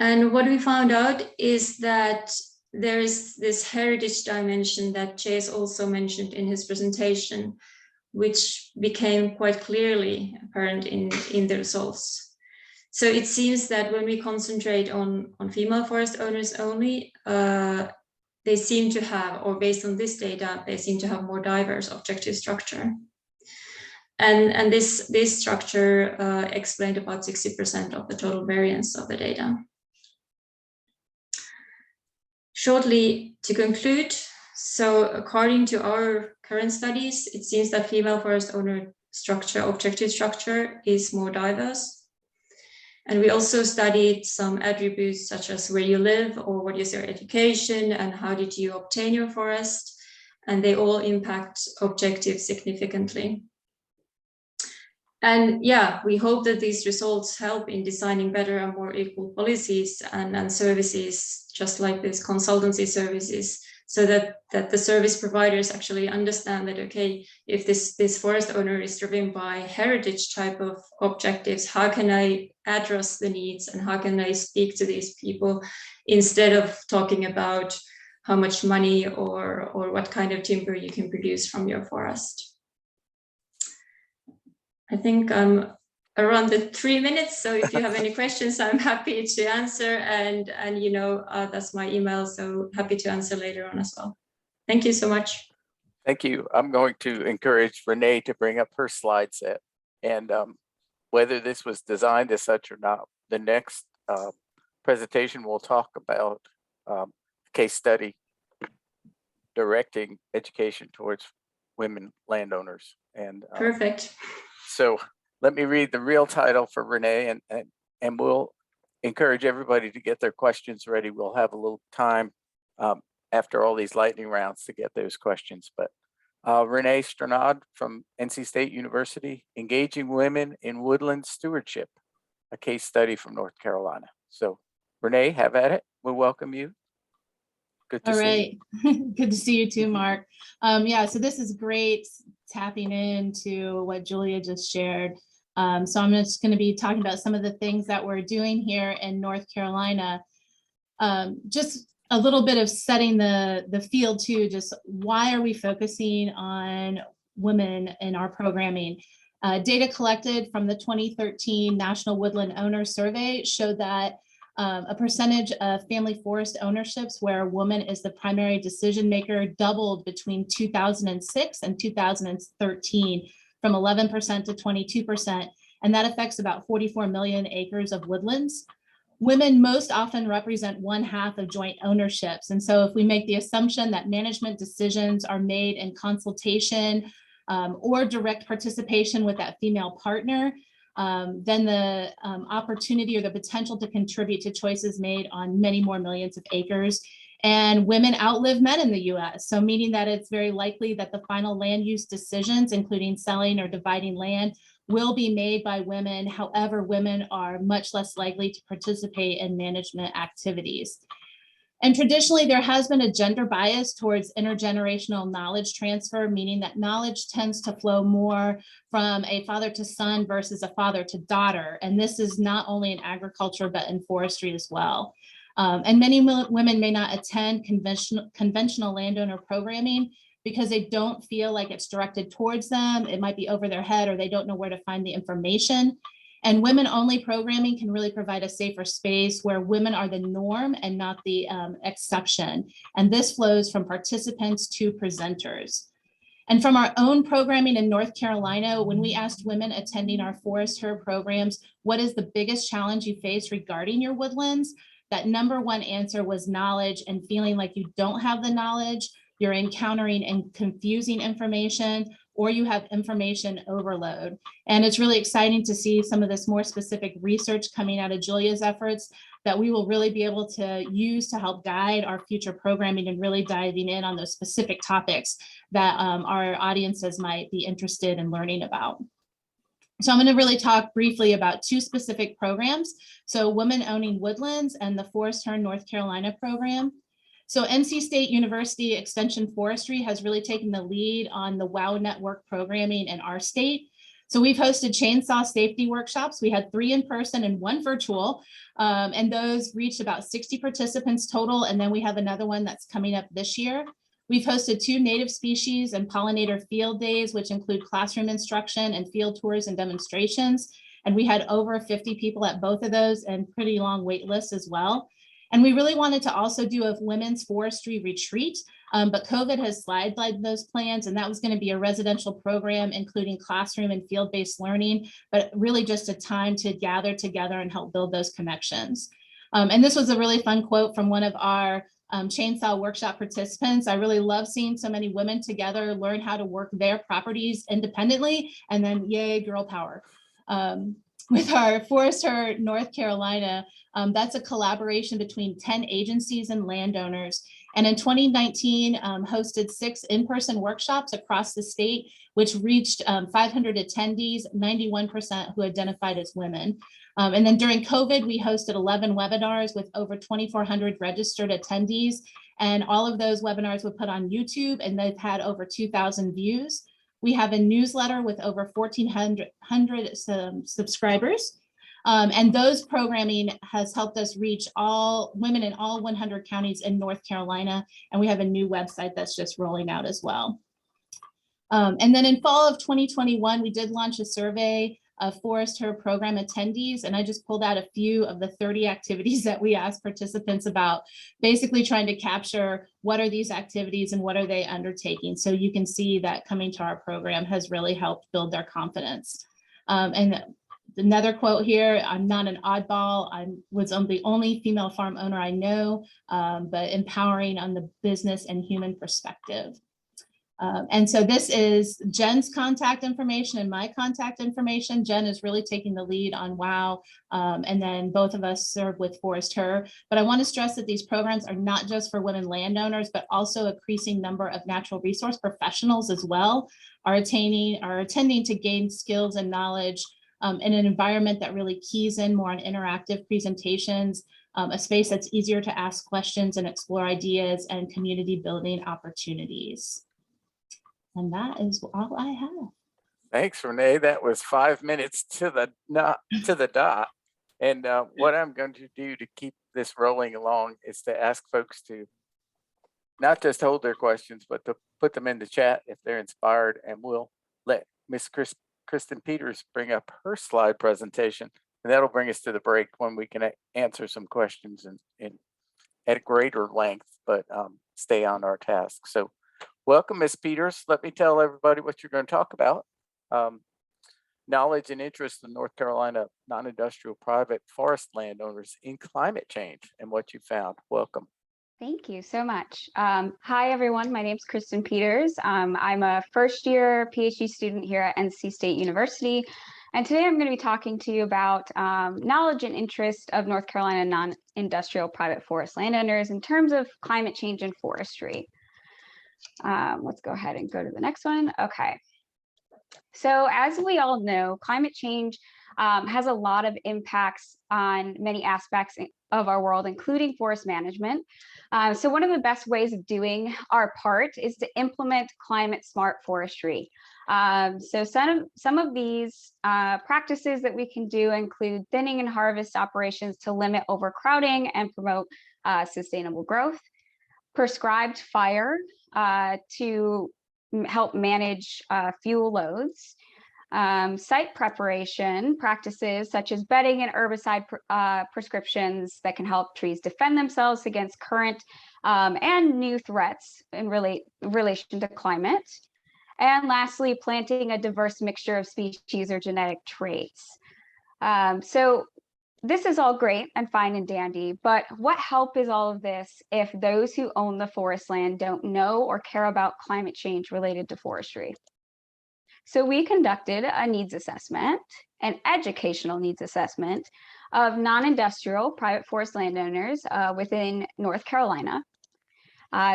And what we found out is that there is this heritage dimension that Chase also mentioned in his presentation, which became quite clearly apparent in the results. So it seems that when we concentrate on female forest owners only, they seem to have, or based on this data, they seem to have more diverse objective structure. And this structure explained about 60% of the total variance of the data. Shortly to conclude, so according to our current studies, it seems that female forest owner structure, objective structure, is more diverse. And we also studied some attributes such as where you live or what is your education and how did you obtain your forest, and they all impact objectives significantly. And yeah, we hope that these results help in designing better and more equal policies and services, just like these consultancy services, so that the service providers actually understand that, okay, if this forest owner is driven by heritage type of objectives, how can I address the needs and how can I speak to these people instead of talking about how much money or what kind of timber you can produce from your forest. I think I'm around the 3 minutes, so if you have any questions, I'm happy to answer, and you know, that's my email, so happy to answer later on as well. Thank you so much. Thank you. I'm going to encourage Renee to bring up her slide set, and whether this was designed as such or not, the next presentation will talk about case study directing education towards women landowners. And Perfect. so let me read the real title for Renee, and we'll encourage everybody to get their questions ready. We'll have a little time after all these lightning rounds to get those questions. But Renee Stranad from NC State University, Engaging Women in Woodland Stewardship, a case study from North Carolina. So Renee, have at it. We'll welcome you. Good to see you. Good to see you too, Mark. Yeah, so this is great, tapping into what Julia just shared. So I'm just going to be talking about some of the things that we're doing here in North Carolina. Just a little bit of setting the field too, just why are we focusing on women in our programming? Data collected from the 2013 National Woodland Owner Survey showed that a percentage of family forest ownerships where a woman is the primary decision maker doubled between 2006 and 2013 from 11% to 22%, and that affects about 44 million acres of woodlands. Women most often represent 1/2 of joint ownerships. And so if we make the assumption that management decisions are made in consultation or direct participation with that female partner, then the opportunity or the potential to contribute to choices made on many more millions of acres. And women outlive men in the US, so meaning that it's very likely that the final land use decisions, including selling or dividing land, will be made by women. However, women are much less likely to participate in management activities. And traditionally, there has been a gender bias towards intergenerational knowledge transfer, meaning that knowledge tends to flow more from a father to son versus a father to daughter. And this is not only in agriculture, but in forestry as well. And many women may not attend conventional landowner programming because they don't feel like it's directed towards them. It might be over their head, or they don't know where to find the information. And women-only programming can really provide a safer space where women are the norm and not the exception. And this flows from participants to presenters. And from our own programming in North Carolina, when we asked women attending our Forest Her programs, what is the biggest challenge you face regarding your woodlands? That #1 answer was knowledge and feeling like you don't have the knowledge, you're encountering and confusing information, or you have information overload. And it's really exciting to see some of this more specific research coming out of Julia's efforts that we will really be able to use to help guide our future programming and really diving in on those specific topics that our audiences might be interested in learning about. So I'm going to really talk briefly about two specific programs. So Women Owning Woodlands and the Forest Turn North Carolina program. So NC State University Extension Forestry has really taken the lead on the WOW network programming in our state. So we've hosted chainsaw safety workshops. We had 3 in person and 1 virtual, and those reached about 60 participants total. And then we have another one that's coming up this year. We've hosted 2 native species and pollinator field days, which include classroom instruction and field tours and demonstrations. And we had over 50 people at both of those and pretty long wait lists as well. And we really wanted to also do a women's forestry retreat, but COVID has sidelined those plans, and that was going to be a residential program, including classroom and field-based learning, but really just a time to gather together and help build those connections. And this was a really fun quote from one of our chainsaw workshop participants. I really love seeing so many women together learn how to work their properties independently, and then yay, girl power. With our Forester North Carolina, that's a collaboration between 10 agencies and landowners. And in 2019, hosted 6 in-person workshops across the state, which reached 500 attendees, 91% who identified as women. And then during COVID, we hosted 11 webinars with over 2,400 registered attendees. And all of those webinars were put on YouTube, and they've had over 2,000 views. We have a newsletter with over 1,400 subscribers. And those programming has helped us reach all women in all 100 counties in North Carolina. And we have a new website that's just rolling out as well. And then in fall of 2021, we did launch a survey of Forester program attendees. And I just pulled out a few of the 30 activities that we asked participants about, basically trying to capture what are these activities and what are they undertaking. So you can see that coming to our program has really helped build their confidence. And another quote here, I'm not an oddball. I was the only female farm owner I know, but empowering on the business and human perspective. And so this is Jen's contact information and my contact information. Jen is really taking the lead on WOW, and then both of us serve with Forest Her. But I want to stress that these programs are not just for women landowners, but also a increasing number of natural resource professionals as well are attending to gain skills and knowledge in an environment that really keys in more on interactive presentations, a space that's easier to ask questions and explore ideas and community building opportunities. And that is all I have. Thanks, Renee. That was 5 minutes to the dot. And what I'm going to do to keep this rolling along is to ask folks to not just hold their questions, but to put them in the chat if they're inspired. And we'll let Miss Kristen Peters bring up her slide presentation, and that'll bring us to the break when we can answer some questions at greater length, but stay on our task. So welcome, Ms. Peters. Let me tell everybody what you're going to talk about. Knowledge and interest in North Carolina non-industrial private forest landowners in climate change and what you found. Welcome. Thank you so much. Hi, everyone. My name is Kristen Peters. I'm a first-year PhD student here at NC State University. And today I'm going to be talking to you about knowledge and interest of North Carolina non-industrial private forest landowners in terms of climate change and forestry. Let's go ahead and go to the next one. Okay. So as we all know, climate change has a lot of impacts on many aspects of our world, including forest management. So one of the best ways of doing our part is to implement climate smart forestry. So some of these practices that we can do include thinning and harvest operations to limit overcrowding and promote sustainable growth, prescribed fire to help manage fuel loads, site preparation practices such as bedding and herbicide prescriptions that can help trees defend themselves against current and new threats in relation to climate. And lastly, planting a diverse mixture of species or genetic traits. So this is all great and fine and dandy, but what help is all of this if those who own the forest land don't know or care about climate change related to forestry? So we conducted a needs assessment, an educational needs assessment of non-industrial private forest landowners within North Carolina.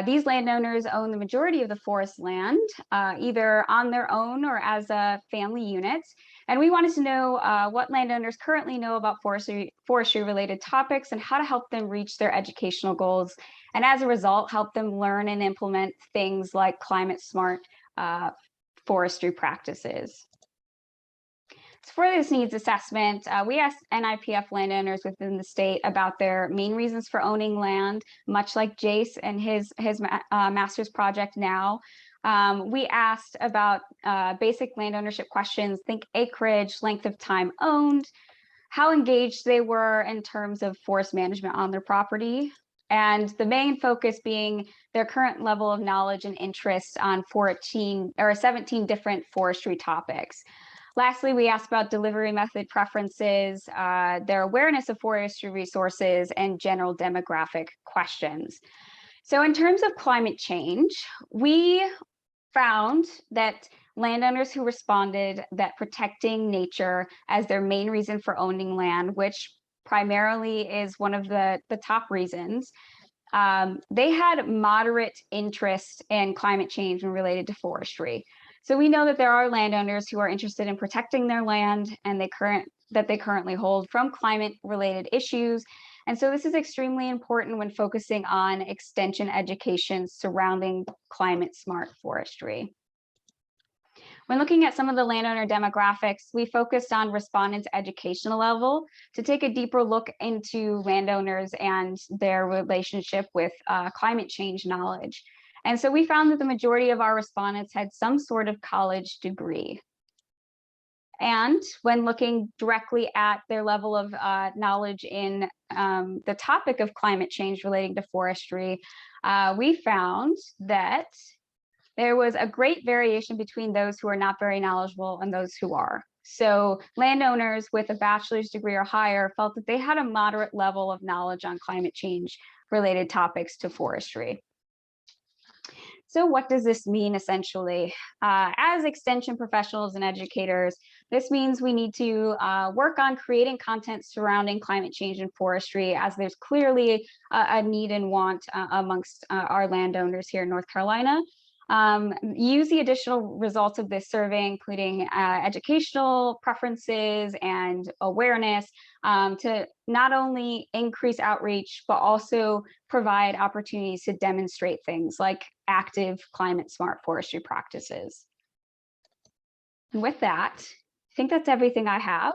These landowners own the majority of the forest land, either on their own or as a family unit. And we wanted to know what landowners currently know about forestry-related topics and how to help them reach their educational goals. And as a result, help them learn and implement things like climate-smart forestry practices. So for this needs assessment, we asked NIPF landowners within the state about their main reasons for owning land, much like Jace and his master's project now. We asked about basic land ownership questions, think acreage, length of time owned, how engaged they were in terms of forest management on their property, and the main focus being their current level of knowledge and interest on 17 different forestry topics. Lastly, we asked about delivery method preferences, their awareness of forestry resources, and general demographic questions. So in terms of climate change, we found that landowners who responded that protecting nature as their main reason for owning land, which primarily is one of the top reasons, they had moderate interest in climate change and related to forestry. So we know that there are landowners who are interested in protecting their land and that they currently hold from climate-related issues. And so this is extremely important when focusing on extension education surrounding climate-smart forestry. When looking at some of the landowner demographics, we focused on respondents' educational level to take a deeper look into landowners and their relationship with climate change knowledge. And so we found that the majority of our respondents had some sort of college degree. And when looking directly at their level of knowledge in the topic of climate change relating to forestry, we found that there was a great variation between those who are not very knowledgeable and those who are. So landowners with a bachelor's degree or higher felt that they had a moderate level of knowledge on climate change related topics to forestry. So what does this mean essentially? As extension professionals and educators, this means we need to work on creating content surrounding climate change and forestry, as there's clearly a need and want amongst our landowners here in North Carolina. Use the additional results of this survey, including educational preferences and awareness, to not only increase outreach, but also provide opportunities to demonstrate things like active climate smart forestry practices. And with that, I think that's everything I have.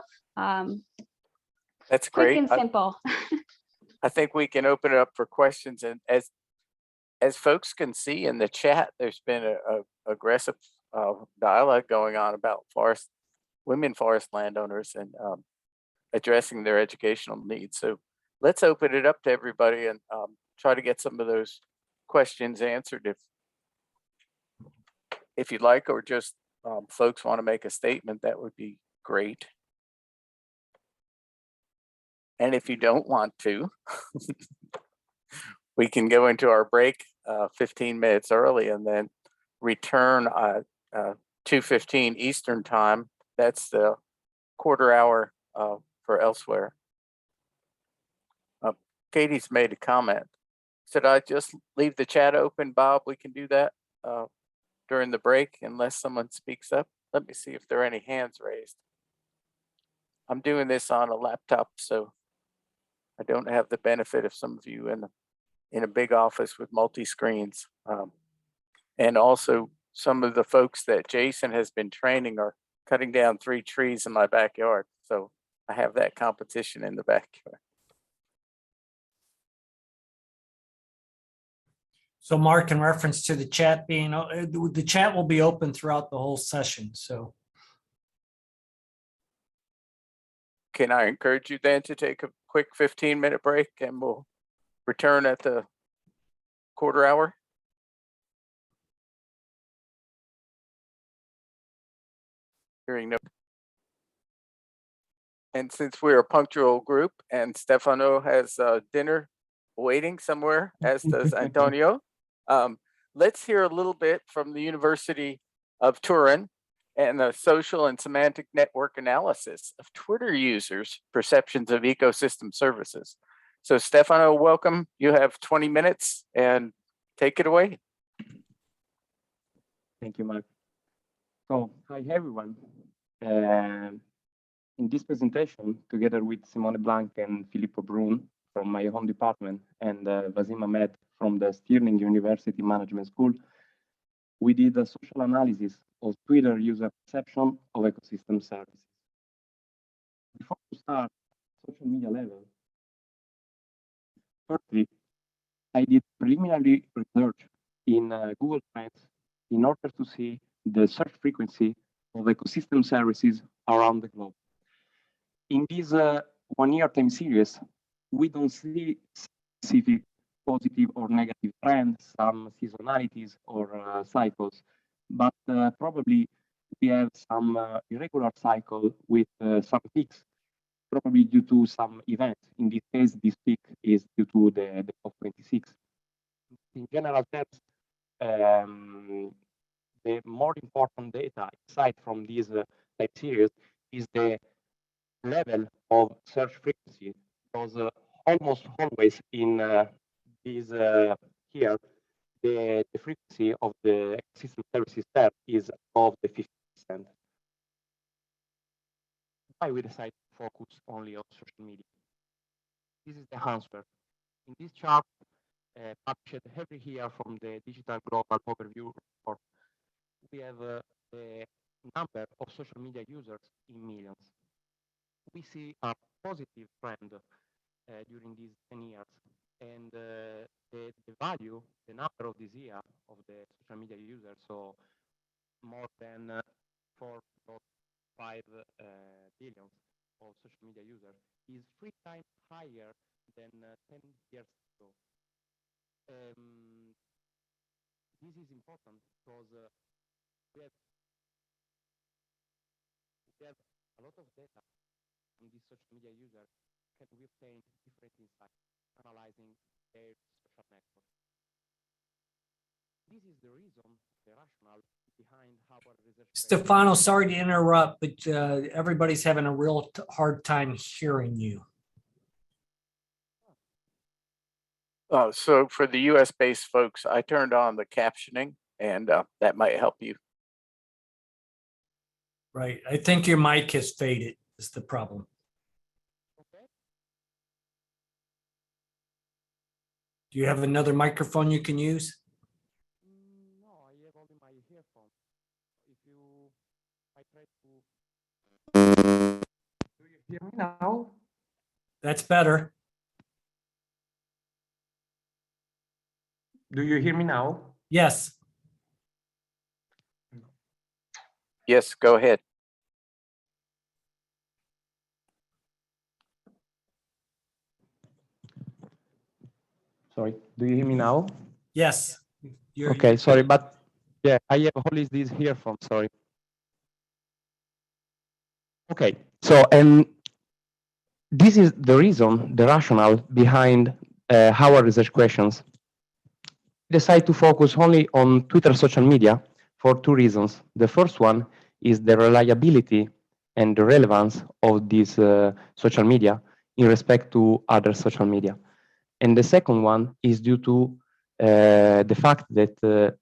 That's Quick great. and simple. I think we can open it up for questions, and as folks can see in the chat, there's been a aggressive dialogue going on about women forest landowners and addressing their educational needs. So let's open it up to everybody and try to get some of those questions answered if you'd like, or just folks want to make a statement, that would be great. And if you don't want to, we can go into our break 15 minutes early and then return at 2:15 Eastern time. That's the quarter hour for elsewhere. Katie's made a comment. Should I just leave the chat open, Bob? We can do that during the break unless someone speaks up. Let me see if there are any hands raised. I'm doing this on a laptop, so I don't have the benefit of some of you in a big office with multi-screens. And also some of the folks that Jason has been training are cutting down 3 trees in my backyard. So I have that competition in the backyard. So Mark, in reference to the chat being, the chat will be open throughout the whole session, so. Can I encourage you then to take a quick 15-minute break and we'll return at the quarter hour? Hearing no. And since we're a punctual group and Stefano has dinner waiting somewhere, as does Antonio, let's hear a little bit from the University of Turin and the social and semantic network analysis of Twitter users' perceptions of ecosystem services. So Stefano, welcome. You have 20 minutes and take it away. Thank you, Mark. So, hi everyone. In this presentation, together with Simone Blanc and Filippo Brun from my home department and Vasim Ahmed from the Stirling University Management School, we did a social analysis of Twitter user perception of ecosystem services. Before we start social media level, firstly, I did preliminary research in Google Trends in order to see the search frequency of ecosystem services around the globe. In this 1 year time series, we don't see specific positive or negative trends, some seasonalities or cycles, but probably we have some irregular cycle with some peaks, probably due to some events. In this case, this peak is due to the COP26. In general terms, the more important data aside from this time series is the level of search frequency, because almost always in this here, the frequency of the ecosystem services tab is above the 50%. Why we decide to focus only on social media? This is the answer. In this chart, published every year from the Digital Global Overview report, we have the number of social media users in millions. We see a positive trend during these 10 years, and the value, the number of this year of the social media users, so more than 4.5 billion of social media users, is 3 times higher than 10 years ago. This is important because we have a lot of data from these social media users. Can we obtain different insights analyzing their social network? This is the reason, the rationale behind our research. Stefano, sorry to interrupt, but everybody's having a real hard time hearing you. So for the US-based folks, I turned on the captioning, and that might help you. Right. I think your mic has faded is the problem. Okay. Do you have another microphone you can use? No, I have only my earphones. I try to. Do you hear me now? That's better. Do you hear me now? Yes. Yes, go ahead. Sorry, do you hear me now? Yes. Okay, sorry, but yeah, I have only these earphones, sorry. Okay, so and this is the reason, the rationale behind our research questions. Decide to focus only on Twitter social media for 2 reasons. The first one is the reliability and the relevance of this social media in respect to other social media. And the second one is due to the fact that the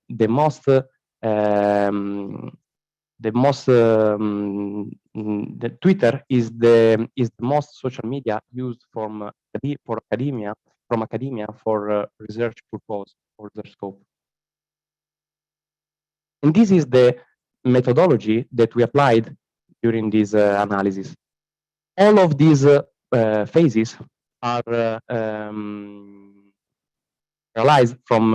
Twitter is the most social media used for academia for research purpose or research scope. And this is the methodology that we applied during this analysis. All of these phases are realized from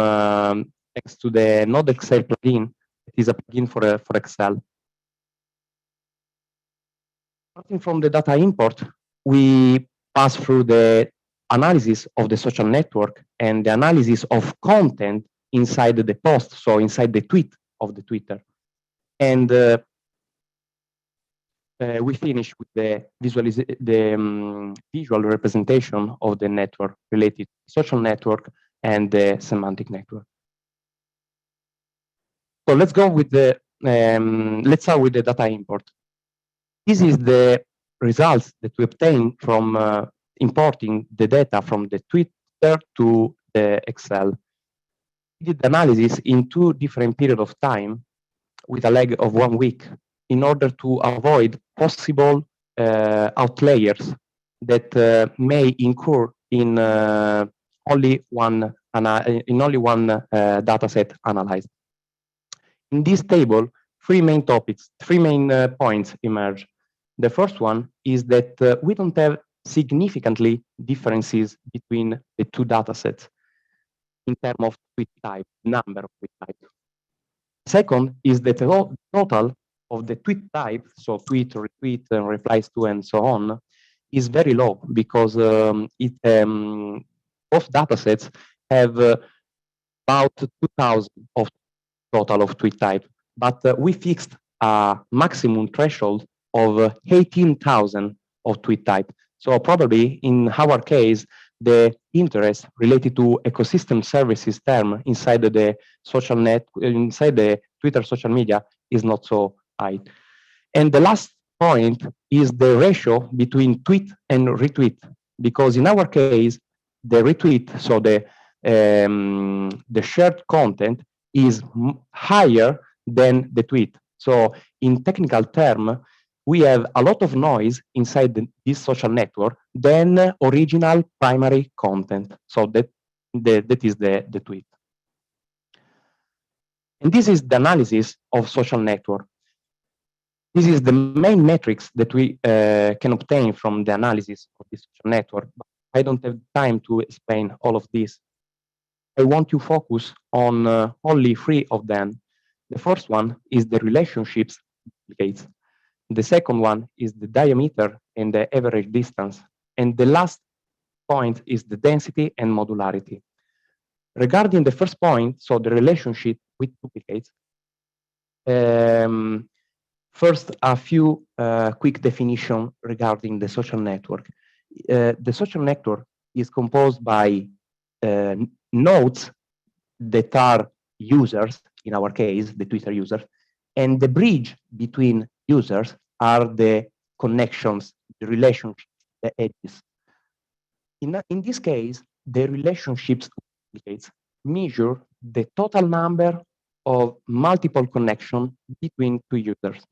thanks to the Node Excel plugin. It is a plugin for Excel. Starting from the data import, we pass through the analysis of the social network and the analysis of content inside the post, so inside the tweet of the Twitter. And we finish with the visual representation of the network related to social network and the semantic network. So let's go with the let's start with the data import. This is the results that we obtain from importing the data from the Twitter to the Excel. We did the analysis in 2 different periods of time with a lag of 1 week in order to avoid possible outliers that may incur in only one data set analyzed. In this table, 3 main topics, 3 main points emerge. The first one is that we don't have significantly differences between the 2 data sets in terms of tweet type, number of tweet types. Second is that the total of the tweet type, so tweet, retweet, and replies to, and so on, is very low because both data sets have about 2,000 of total of tweet type, but we fixed a maximum threshold of 18,000 of tweet type. So probably in our case, the interest related to ecosystem services term inside the social net, inside the Twitter social media is not so high. And the last point is the ratio between tweet and retweet, because in our case, the retweet, so the shared content is higher than the tweet. So in technical term, we have a lot of noise inside this social network than original primary content. So that is the tweet. And this is the analysis of social network. This is the main metrics that we can obtain from the analysis of this social network. But I don't have time to explain all of this. I want to focus on only 3 of them. The first one is the relationships duplicates. The second one is the diameter and the average distance. And the last point is the density and modularity. Regarding the first point, so the relationship with duplicates, first, a few quick definition regarding the social network. The social network is composed by nodes that are users, in our case, the Twitter users, and the bridge between users are the connections, the relationships, the edges. In this case, the relationships measure the total number of multiple connections between 2 users.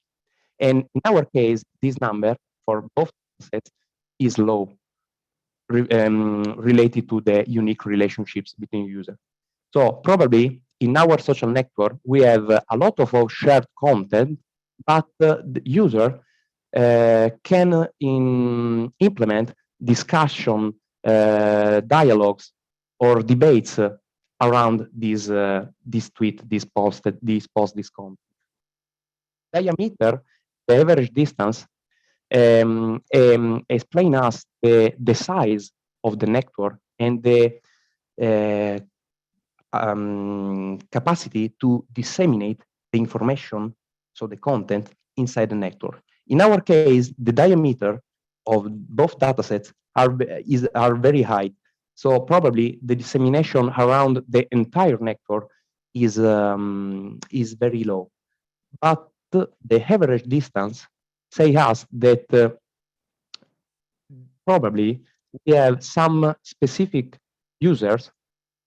And in our case, this number for both sets is low, related to the unique relationships between users. So probably in our social network, we have a lot of shared content, but the user can implement discussion, dialogues, or debates around this tweet, this post, this content. Diameter, the average distance, explain us the size of the network and the capacity to disseminate the information, so the content inside the network. In our case, the diameter of both datasets are very high. So probably the dissemination around the entire network is very low. But the average distance say us that probably we have some specific users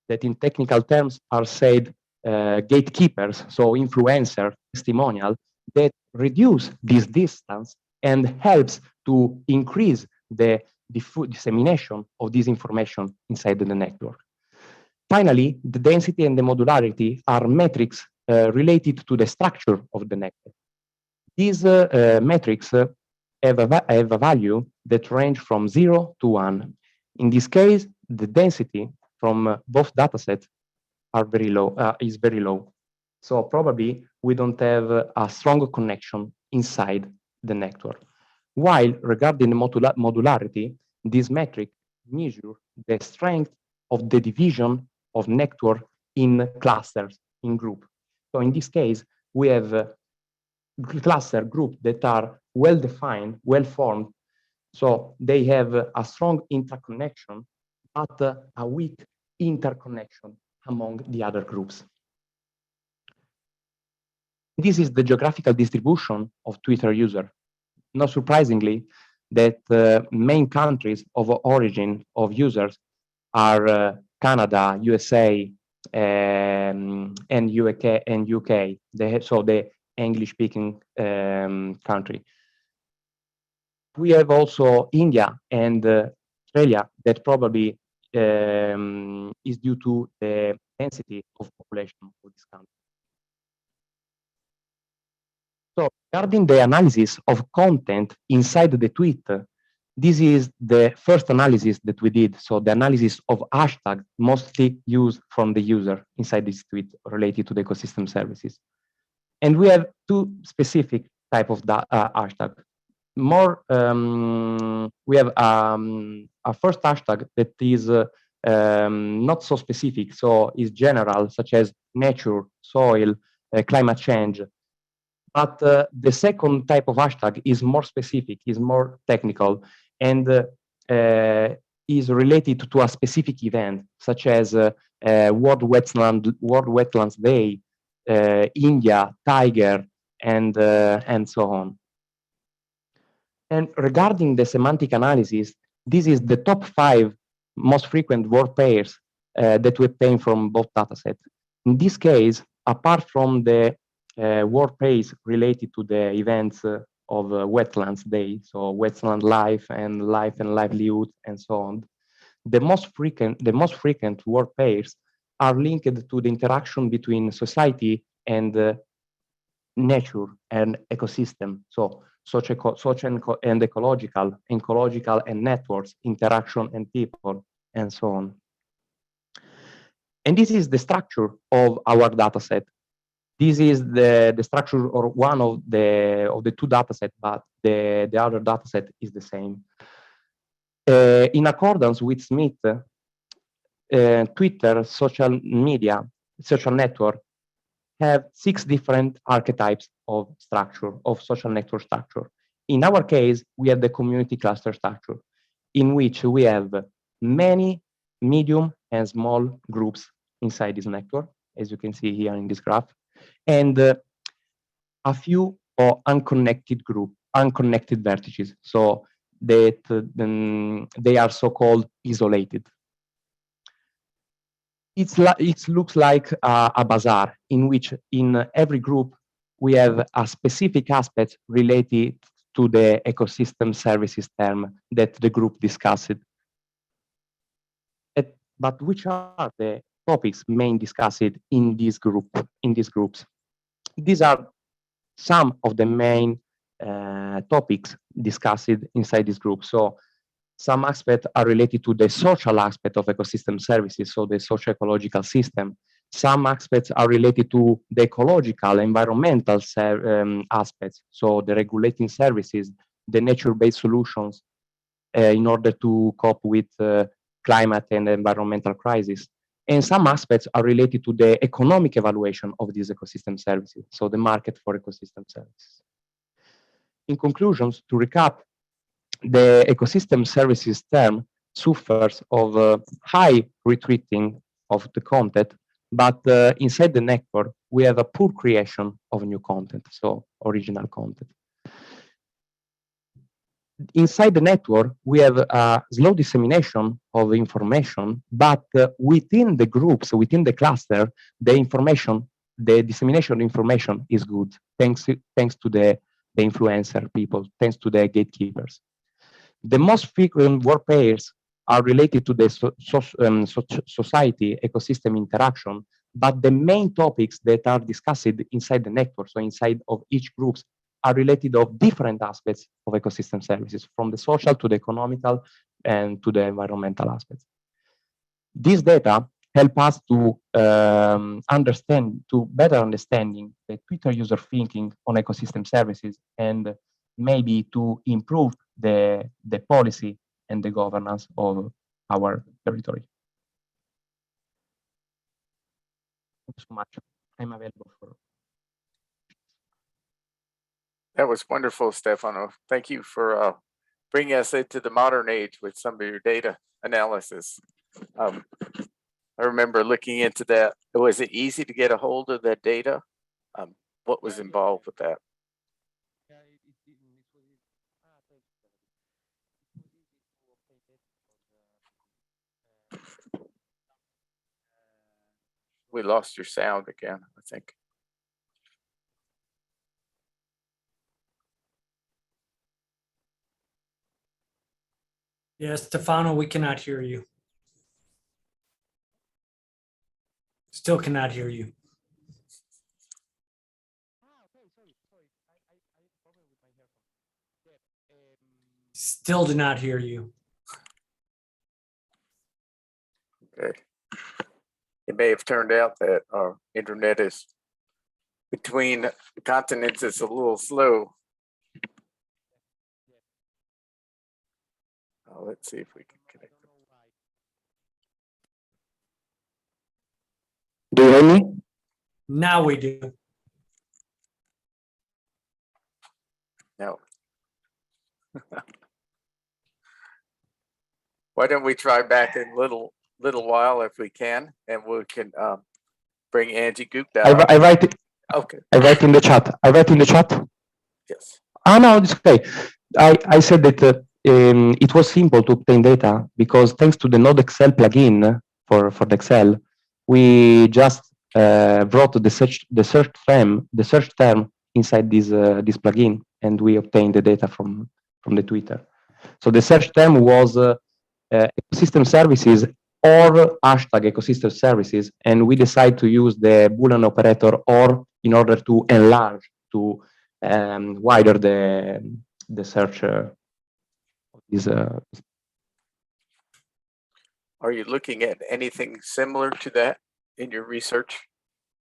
that in technical terms are said gatekeepers, so influencer, testimonial, that reduce this distance and helps to increase the dissemination of this information inside the network. Finally, the density and the modularity are metrics related to the structure of the network. These metrics have a value that range from 0 to 1. In this case, the density from both datasets are very low, is very low. So probably we don't have a strong connection inside the network. While regarding the modularity, this metric measures the strength of the division of network in clusters, in group. So in this case, we have cluster group that are well-defined, well-formed. So they have a strong interconnection, but a weak interconnection among the other groups. This is the geographical distribution of Twitter user. Not surprisingly, that main countries of origin of users are Canada, USA, and UK. So the English-speaking country. We have also India and Australia that probably is due to the density of population of this country. So regarding the analysis of content inside the tweet, this is the first analysis that we did. So the analysis of hashtag mostly used from the user inside this tweet related to the ecosystem services. And we have two specific type of hashtag. We have a first hashtag that is not so specific, so is general, such as nature, soil, climate change. But the second type of hashtag is more specific, is more technical, and is related to a specific event, such as World Wetlands Day, India, Tiger, and so on. And regarding the semantic analysis, this is the top 5 most frequent word pairs that we obtain from both datasets. In this case, apart from the word pairs related to the events of Wetlands Day, so wetland life and livelihood and so on, the most frequent word pairs are linked to the interaction between society and nature and ecosystem. So social and ecological and networks, interaction and people, and so on. And this is the structure of our data set. This is the structure or one of the two data sets, but the other data set is the same. In accordance with Smith, Twitter, social media, social network have 6 different archetypes of structure, of social network structure. In our case, we have the community cluster structure, in which we have many medium and small groups inside this network, as you can see here in this graph, and a few unconnected vertices, so that they are so-called isolated. It looks like a bazaar in which in every group we have a specific aspect related to the ecosystem services term that the group discussed. But which are the topics main discussed in these groups? These are some of the main topics discussed inside this group. So some aspects are related to the social aspect of ecosystem services, so the socio-ecological system. Some aspects are related to the ecological, environmental aspects, so the regulating services, the nature-based solutions in order to cope with climate and environmental crisis. And some aspects are related to the economic evaluation of these ecosystem services, so the market for ecosystem services. In conclusions, to recap, the ecosystem services term suffers of high retweeting of the content, but inside the network, we have a poor creation of new content, so original content. Inside the network, we have a slow dissemination of information, but within the groups, within the cluster, the dissemination of information is good, thanks to the influencer people, thanks to the gatekeepers. The most frequent word pairs are related to the society ecosystem interaction, but the main topics that are discussed inside the network, so inside of each groups, are related of different aspects of ecosystem services, from the social to the economical and to the environmental aspects. This data help us to better understanding the Twitter user thinking on ecosystem services, and maybe to improve the policy and the governance of our territory. Thank you so much. I'm available for. That was wonderful, Stefano. Thank you for bringing us into the modern age with some of your data analysis. I remember looking into that. Was it easy to get a hold of that data? what was involved with that. We lost your sound again, I think. Yes, Stefano, we cannot hear you. Still cannot hear you. Still do not hear you. Okay. It may have turned out that our internet is between the continents is a little slow. Let's see if we can connect them. Do you hear me? Now we do. No. Why don't we try back in little while if we can, and we can bring Angie Gupta. I write it. Okay. I write in the chat. I write in the chat. Yes. Ah, no, it's okay. I said that it was simple to obtain data because thanks to the Node Excel plugin for the Excel, we just brought the search term inside this plugin, and we obtained the data from the Twitter. So the search term was ecosystem services or hashtag ecosystem services, and we decide to use the Boolean operator or in order to enlarge to wider the search is Are you looking at anything similar to that in your research,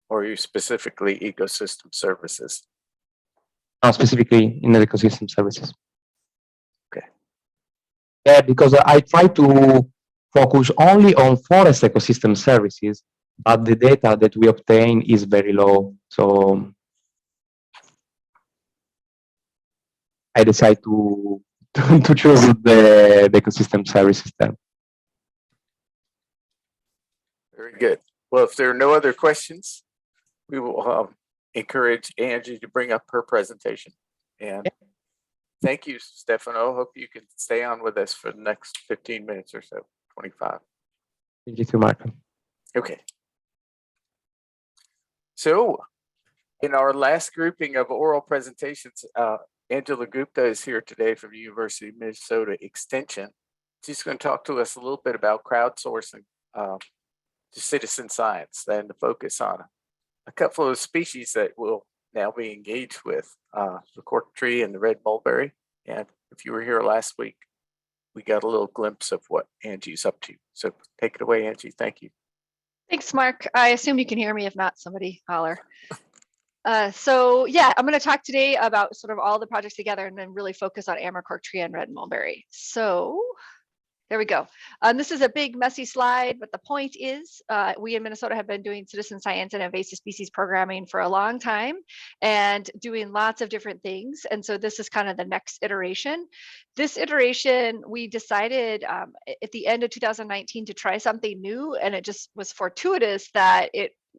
or are you specifically ecosystem services? specifically in the ecosystem services. Okay. Yeah, because I try to focus only on forest ecosystem services, but the data that we obtain is very low. So I decide to choose the ecosystem services term. Very good. Well, if there are no other questions, we will encourage Angie to bring up her presentation. And thank you, Stefano. Hope you can stay on with us for the next 15 minutes or so, 25. Thank you, Marco. Okay. So in our last grouping of oral presentations, Angela Gupta is here today from the University of Minnesota Extension. She's going to talk to us a little bit about crowdsourcing to citizen science and to focus on a couple of species that will now be engaged with, the cork tree and the red mulberry. And if you were here last week, we got a little glimpse of what Angie's up to. So take it away, Angie. Thank you. Thanks, Mark. I assume you can hear me. If not, somebody holler. So yeah, I'm going to talk today about sort of all the projects together and then really focus on Amur cork tree and red mulberry. So there we go. This is a big messy slide, but the point is we in Minnesota have been doing citizen science and invasive species programming for a long time and doing lots of different things. And so this is kind of the next iteration. This iteration, we decided at the end of 2019 to try something new, and it just was fortuitous that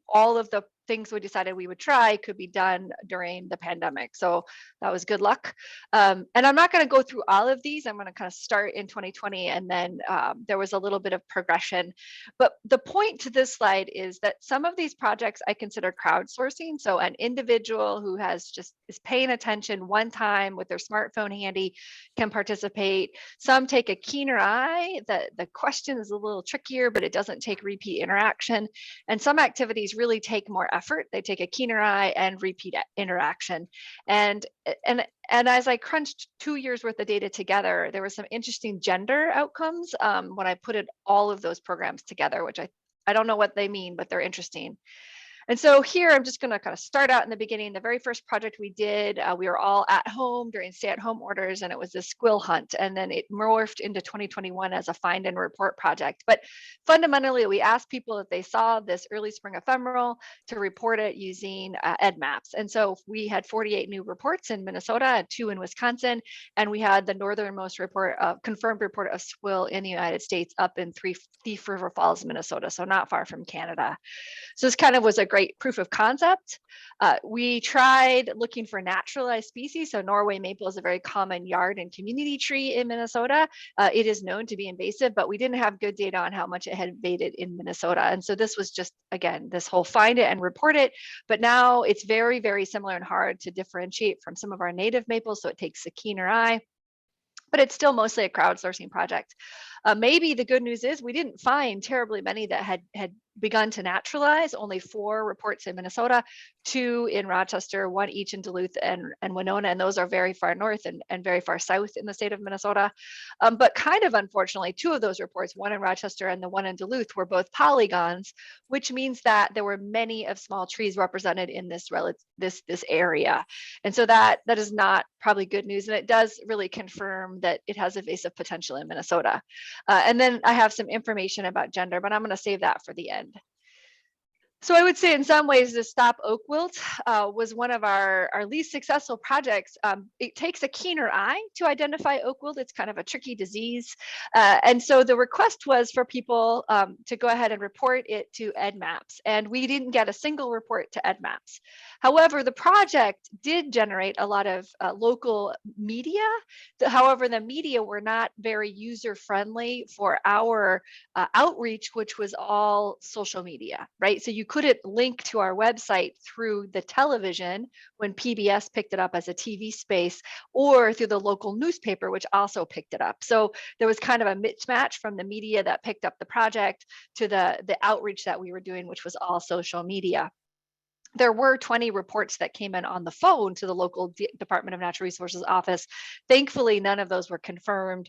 all of the things we decided we would try could be done during the pandemic. So that was good luck. And I'm not going to go through all of these. I'm going to kind of start in 2020, and then there was a little bit of progression. But the point to this slide is that some of these projects I consider crowdsourcing. So an individual who is paying attention one time with their smartphone handy can participate. Some take a keener eye. The question is a little trickier, but it doesn't take repeat interaction. And some activities really take more effort. They take a keener eye and repeat interaction. And as I crunched 2 years worth of data together, there were some interesting gender outcomes when I put all of those programs together, which I don't know what they mean, but they're interesting. And so here, I'm just going to kind of start out in the beginning. The very first project we did, we were all at home during stay-at-home orders, and it was a squill hunt. And then it morphed into 2021 as a find and report project. But fundamentally, we asked people if they saw this early spring ephemeral to report it using EdMaps. And so we had 48 new reports in Minnesota and 2 in Wisconsin. And we had the northernmost confirmed report of squill in the United States up in Thief River Falls, Minnesota, so not far from Canada. So this kind of was a great proof of concept. We tried looking for naturalized species. So Norway maple is a very common yard and community tree in Minnesota. It is known to be invasive, but we didn't have good data on how much it had invaded in Minnesota. And so this was just, again, this whole find it and report it. But now it's very, very similar and hard to differentiate from some of our native maples. So it takes a keener eye. But it's still mostly a crowdsourcing project. Maybe the good news is we didn't find terribly many that had begun to naturalize, only 4 reports in Minnesota, 2 in Rochester, 1 each in Duluth and Winona, and those are very far north and very far south in the state of Minnesota. But kind of unfortunately, 2 of those reports, 1 in Rochester and the 1 in Duluth, were both polygons, which means that there were many of small trees represented in this area. And so that is not probably good news, and it does really confirm that it has invasive potential in Minnesota. And then I have some information about gender, but I'm going to save that for the end. So I would say in some ways the Stop Oak Wilt was one of our least successful projects. It takes a keener eye to identify oak wilt. It's kind of a tricky disease. And so the request was for people to go ahead and report it to EdMaps. And we didn't get a single report to EdMaps. However, the project did generate a lot of local media. However, the media were not very user-friendly for our outreach, which was all social media, right? So you couldn't link to our website through the television when PBS picked it up as a TV space, or through the local newspaper, which also picked it up. So there was kind of a mismatch from the media that picked up the project to the outreach that we were doing, which was all social media. There were 20 reports that came in on the phone to the local Department of Natural Resources office. Thankfully, none of those were confirmed,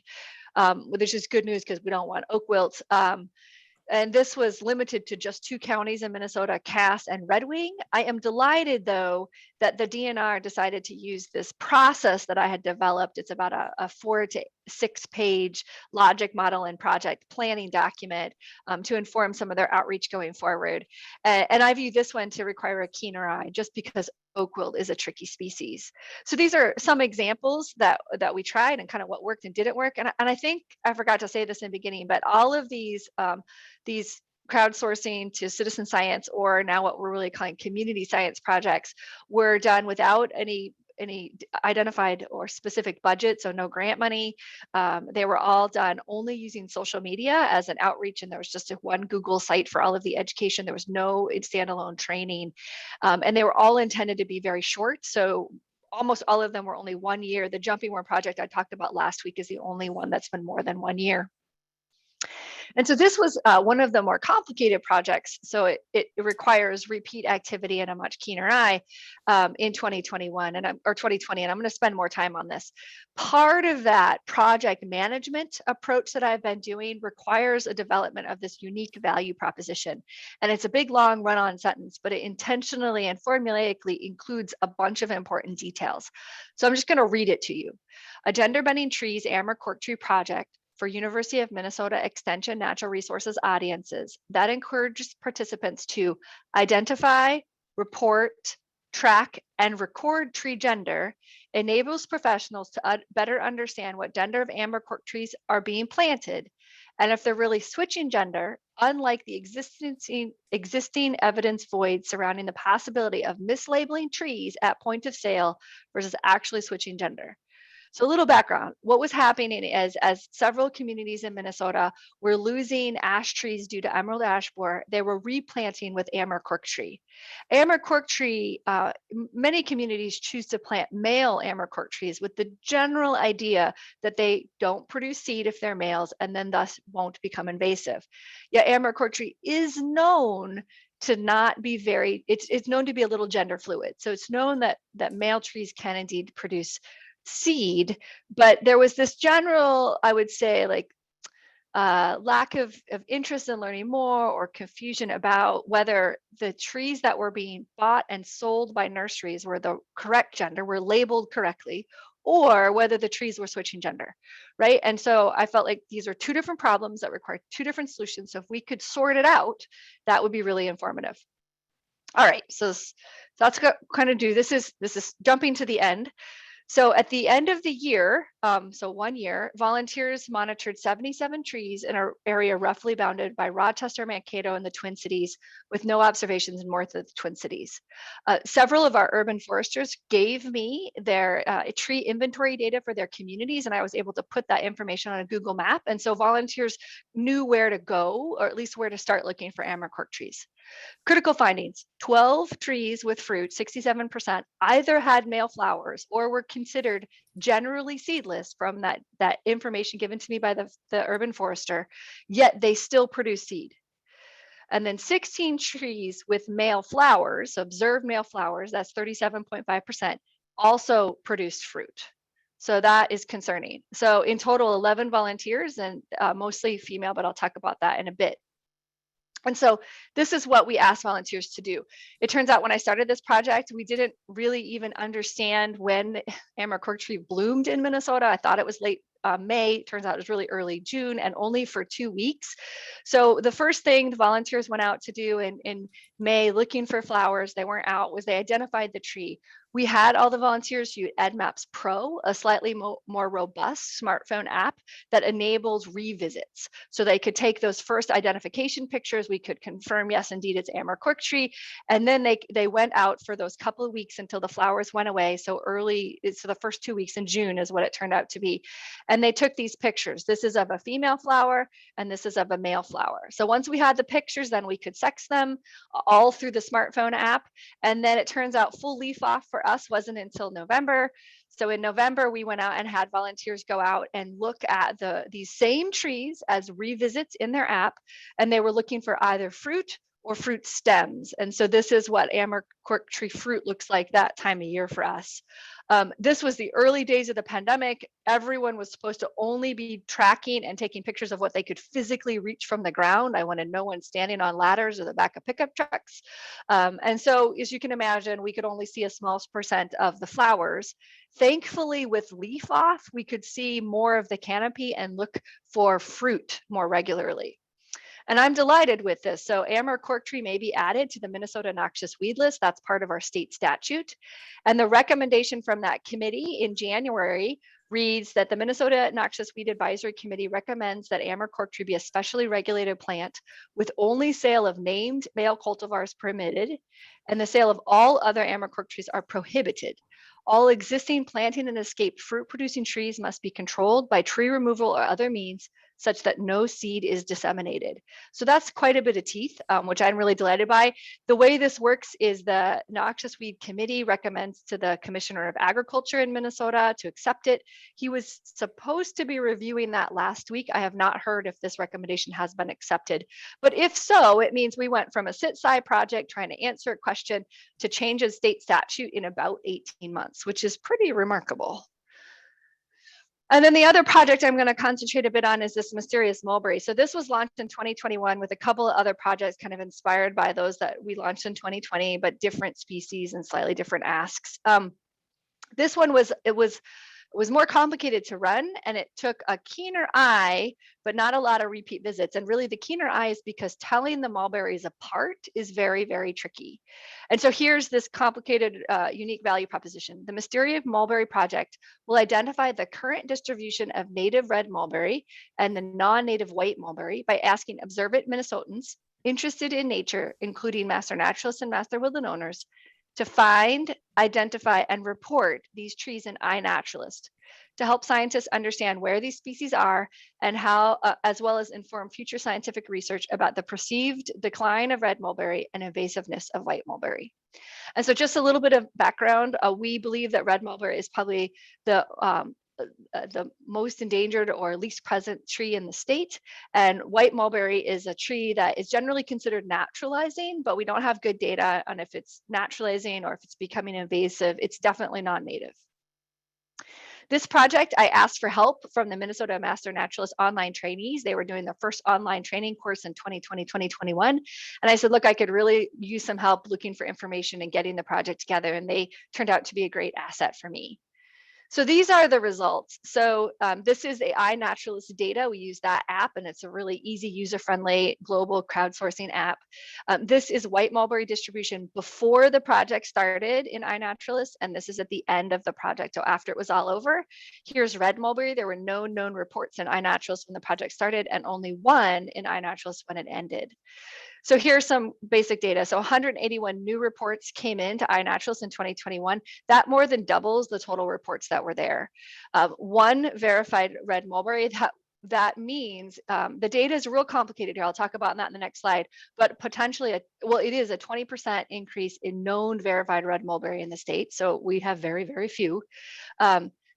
which is good news because we don't want oak wilt. And this was limited to just 2 counties in Minnesota, Cass and Red Wing. I am delighted, though, that the DNR decided to use this process that I had developed. It's about a 4 to 6 page logic model and project planning document to inform some of their outreach going forward. And I view this one to require a keener eye just because oak wilt is a tricky species. So these are some examples that we tried and kind of what worked and didn't work. And I think I forgot to say this in the beginning, but all of these crowdsourcing to citizen science, or now what we're really calling community science projects, were done without any identified or specific budget, so no grant money. They were all done only using social media as an outreach, and there was just one Google site for all of the education. There was no standalone training, and they were all intended to be very short. So almost all of them were only 1 year. The Jumping Worm project I talked about last week is the only one that's been more than 1 year. And so this was one of the more complicated projects. So it requires repeat activity and a much keener eye in 2021 or 2020. And I'm going to spend more time on this. Part of that project management approach that I've been doing requires a development of this unique value proposition. And it's a big, long run-on sentence, but it intentionally and formulaically includes a bunch of important details. So I'm just going to read it to you. A gender bending trees Amur cork tree project for University of Minnesota Extension Natural Resources audiences that encourages participants to identify, report, track, and record tree gender, enables professionals to better understand what gender of Amur cork trees are being planted, and if they're really switching gender, unlike the existing evidence void surrounding the possibility of mislabeling trees at point of sale versus actually switching gender. So a little background, what was happening is as several communities in Minnesota were losing ash trees due to emerald ash borer, they were replanting with Amur cork tree. Amur cork tree, many communities choose to plant male Amur cork trees with the general idea that they don't produce seed if they're males and then thus won't become invasive. Yet Amur cork tree is known to not be it's known to be a little gender fluid. So it's known that male trees can indeed produce seed, but there was this general, I would say, like lack of interest in learning more, or confusion about whether the trees that were being bought and sold by nurseries were the correct gender, were labeled correctly, or whether the trees were switching gender, right? And so I felt like these are 2 different problems that require 2 different solutions. So if we could sort it out, that would be really informative. All right, so that's kind of this is jumping to the end. So at the end of the year, so 1 year, volunteers monitored 77 trees in an area roughly bounded by Rochester, Mankato, and the Twin Cities, with no observations north of the Twin Cities. Several of our urban foresters gave me their tree inventory data for their communities, and I was able to put that information on a Google map. And so volunteers knew where to go, or at least where to start looking for Amarcork trees. Critical findings: 12 trees with fruit, 67%, either had male flowers or were considered generally seedless from that information given to me by the urban forester, yet they still produce seed. And then 16 trees with male flowers, observed male flowers, that's 37.5%, also produced fruit. So that is concerning. So in total, 11 volunteers, and mostly female, but I'll talk about that in a bit. And so this is what we asked volunteers to do. It turns out when I started this project, we didn't really even understand when Amarcork tree bloomed in Minnesota. I thought it was late May. Turns out it was really early June, and only for 2 weeks. So the first thing the volunteers went out to do in May, looking for flowers, they weren't out, was they identified the tree. We had all the volunteers use EdMaps Pro, a slightly more robust smartphone app that enables revisits. So they could take those first identification pictures. We could confirm, yes, indeed, it's Amarcork tree. And then they went out for those couple of weeks until the flowers went away. So the first 2 weeks in June is what it turned out to be. And they took these pictures. This is of a female flower, and this is of a male flower. So once we had the pictures, then we could sex them all through the smartphone app. And then it turns out full leaf off for us wasn't until November. So in November, we went out and had volunteers go out and look at these same trees as revisits in their app. And they were looking for either fruit or fruit stems. And so this is what Amarcork tree fruit looks like that time of year for us. This was the early days of the pandemic. Everyone was supposed to only be tracking and taking pictures of what they could physically reach from the ground. I wanted no one standing on ladders or the back of pickup trucks. And so, as you can imagine, we could only see a small percent of the flowers. Thankfully, with leaf off, we could see more of the canopy and look for fruit more regularly. And I'm delighted with this. So Amarcork tree may be added to the Minnesota noxious weed list. That's part of our state statute. And the recommendation from that committee in January reads that the Minnesota Noxious Weed Advisory Committee recommends that Amarcork tree be a specially regulated plant with only sale of named male cultivars permitted, and the sale of all other Amarcork trees are prohibited. All existing planting and escaped fruit producing trees must be controlled by tree removal or other means such that no seed is disseminated. So that's quite a bit of teeth, which I'm really delighted by. The way this works is the Noxious Weed Committee recommends to the Commissioner of Agriculture in Minnesota to accept it. He was supposed to be reviewing that last week. I have not heard if this recommendation has been accepted. But if so, it means we went from a sit-sci project trying to answer a question to change a state statute in about 18 months, which is pretty remarkable. And then the other project I'm going to concentrate a bit on is this mysterious mulberry. So this was launched in 2021 with a couple of other projects kind of inspired by those that we launched in 2020, but different species and slightly different asks. This one was more complicated to run, and it took a keener eye, but not a lot of repeat visits. And really the keener eye is because telling the mulberries apart is very, very tricky. And so here's this complicated, unique value proposition. The Mysterious Mulberry Project will identify the current distribution of native red mulberry and the non-native white mulberry by asking observant Minnesotans interested in nature, including master naturalists and master woodland owners, to find, identify, and report these trees in iNaturalist to help scientists understand where these species are and how, as well as inform future scientific research about the perceived decline of red mulberry and invasiveness of white mulberry. And so just a little bit of background, we believe that red mulberry is probably the most endangered or least present tree in the state. And white mulberry is a tree that is generally considered naturalizing, but we don't have good data on if it's naturalizing or if it's becoming invasive. It's definitely non-native. This project, I asked for help from the Minnesota Master Naturalist online trainees. They were doing the first online training course in 2020, 2021. And I said, look, I could really use some help looking for information and getting the project together. And they turned out to be a great asset for me. So these are the results. So this is the iNaturalist data. We use that app, and it's a really easy, user-friendly global crowdsourcing app. This is white mulberry distribution before the project started in iNaturalist, and this is at the end of the project, so after it was all over. Here's red mulberry. There were no known reports in iNaturalist when the project started, and only one in iNaturalist when it ended. So here's some basic data. So 181 new reports came into iNaturalist in 2021. That more than doubles the total reports that were there. One verified red mulberry. That means the data is real complicated here. I'll talk about that in the next slide, but potentially, it is a 20% increase in known verified red mulberry in the state. So we have very, very few.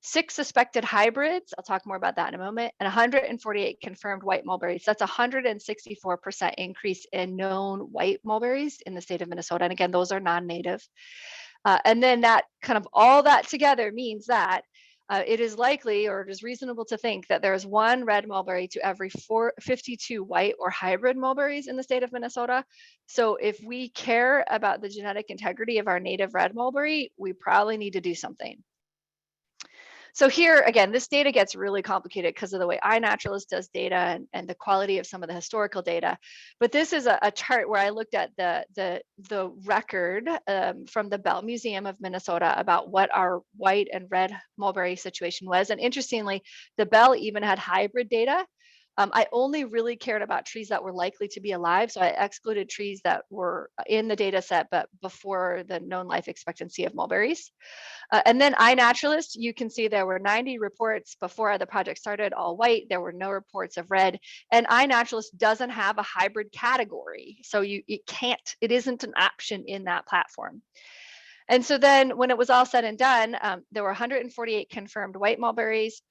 6 suspected hybrids, I'll talk more about that in a moment, and 148 confirmed white mulberries. That's 164% increase in known white mulberries in the state of Minnesota. And again, those are non-native. And then that kind of all that together means that it is likely, or it is reasonable to think, that there's one red mulberry to every 52 white or hybrid mulberries in the state of Minnesota. So if we care about the genetic integrity of our native red mulberry, we probably need to do something. So here, again, this data gets really complicated because of the way iNaturalist does data and the quality of some of the historical data. But this is a chart where I looked at the record from the Bell Museum of Minnesota about what our white and red mulberry situation was. And interestingly, the Bell even had hybrid data. I only really cared about trees that were likely to be alive. So I excluded trees that were in the data set, but before the known life expectancy of mulberries. And then iNaturalist, you can see there were 90 reports before the project started, all white. There were no reports of red. And iNaturalist doesn't have a hybrid category. So it isn't an option in that platform. And so then when it was all said and done, there were 148 confirmed white mulberries.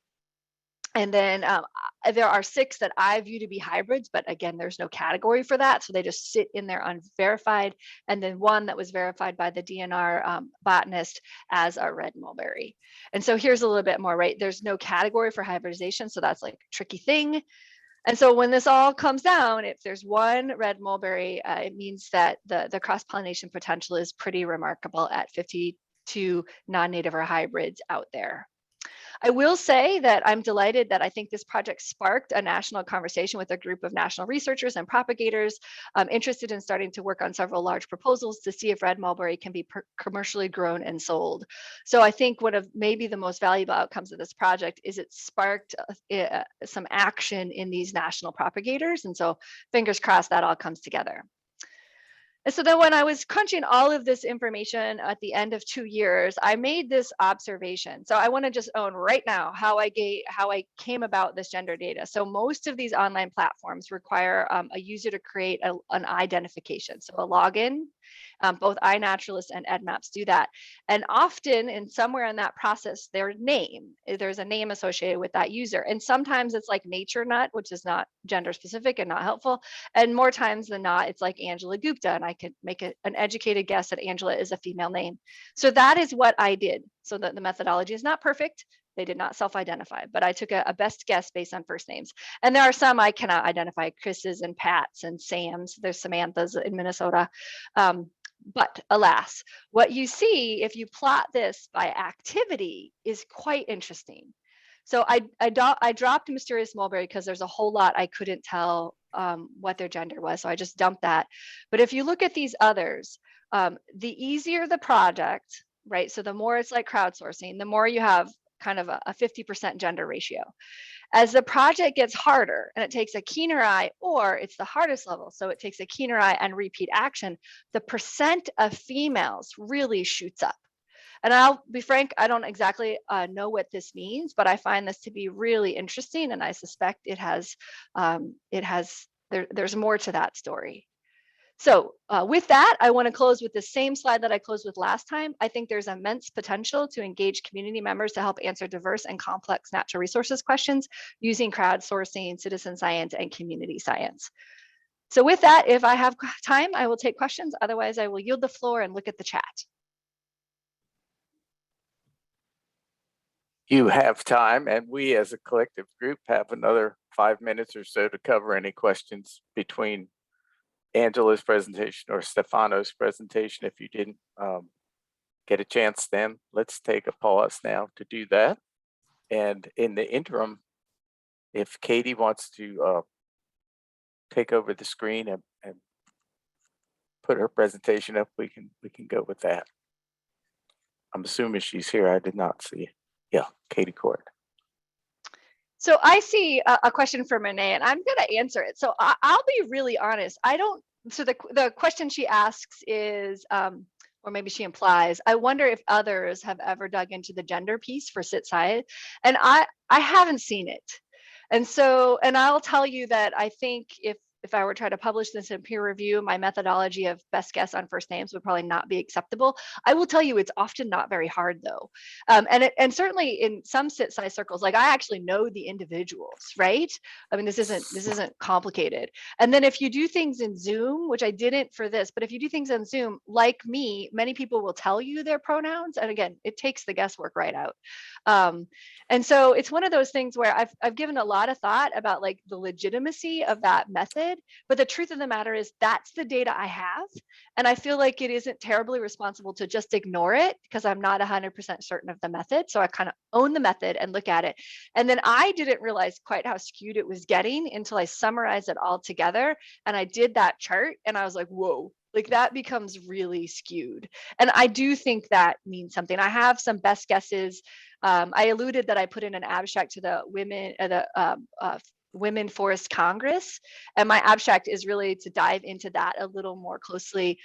And then there are 6 that I view to be hybrids, but again, there's no category for that. So they just sit in there unverified. And then 1 that was verified by the DNR botanist as a red mulberry. And so here's a little bit more, right? There's no category for hybridization. So that's like a tricky thing. And so when this all comes down, if there's 1 red mulberry, it means that the cross-pollination potential is pretty remarkable at 52 non-native or hybrids out there. I will say that I'm delighted that I think this project sparked a national conversation with a group of national researchers and propagators interested in starting to work on several large proposals to see if red mulberry can be commercially grown and sold. So I think one of maybe the most valuable outcomes of this project is it sparked some action in these national propagators. And so fingers crossed that all comes together. And so then when I was crunching all of this information at the end of 2 years, I made this observation. So I want to just own right now how I came about this gender data. So most of these online platforms require a user to create an identification, so a login. Both iNaturalist and EdMaps do that. And often, and somewhere in that process, there's a name associated with that user. And sometimes it's like Nature Nut, which is not gender specific and not helpful. And more times than not, it's like Angela Gupta. And I could make an educated guess that Angela is a female name. So that is what I did. So the methodology is not perfect. They did not self-identify, but I took a best guess based on first names. And there are some I cannot identify, Chris's and Pat's and Sam's. There's Samantha's in Minnesota. But alas, what you see if you plot this by activity is quite interesting. So I dropped Mysterious Mulberry because there's a whole lot I couldn't tell what their gender was. So I just dumped that. But if you look at these others, the easier the project, right? So the more it's like crowdsourcing, the more you have kind of a 50% gender ratio. As the project gets harder and it takes a keener eye, or it's the hardest level, so it takes a keener eye and repeat action, the percent of females really shoots up. And I'll be frank, I don't exactly know what this means, but I find this to be really interesting, and I suspect there's more to that story. So with that, I want to close with the same slide that I closed with last time. I think there's immense potential to engage community members to help answer diverse and complex natural resources questions using crowdsourcing, citizen science, and community science. So with that, if I have time, I will take questions. Otherwise, I will yield the floor and look at the chat. You have time, and we as a collective group have another 5 minutes or so to cover any questions between Angela's presentation or Stefano's presentation if you didn't get a chance then, let's take a pause now to do that. And in the interim, if Katie wants to take over the screen and put her presentation up, we can go with that. I'm assuming she's here. I did not see. Yeah, Katie Court. So I see a question from Renee, and I'm going to answer it. So I'll be really honest. I don't. So the question she asks is, or maybe she implies, I wonder if others have ever dug into the gender piece for SitSci, and I haven't seen it. And so, and I'll tell you that I think if I were trying to publish this in peer review, my methodology of best guess on first names would probably not be acceptable. I will tell you, it's often not very hard though. And certainly in some SitSci circles, like I actually know the individuals, right? I mean, this isn't complicated. And then if you do things in Zoom, which I didn't for this, but if you do things in Zoom, like me, many people will tell you their pronouns. And again, it takes the guesswork right out. And so it's one of those things where I've given a lot of thought about like the legitimacy of that method. But the truth of the matter is that's the data I have. And I feel like it isn't terribly responsible to just ignore it because I'm not 100% certain of the method. So I kind of own the method and look at it. And then I didn't realize quite how skewed it was getting until I summarized it all together. And I did that chart and I was like, whoa, like that becomes really skewed. And I do think that means something. I have some best guesses. I alluded that I put in an abstract to the Women Forest Congress, and my abstract is really to dive into that a little more closely,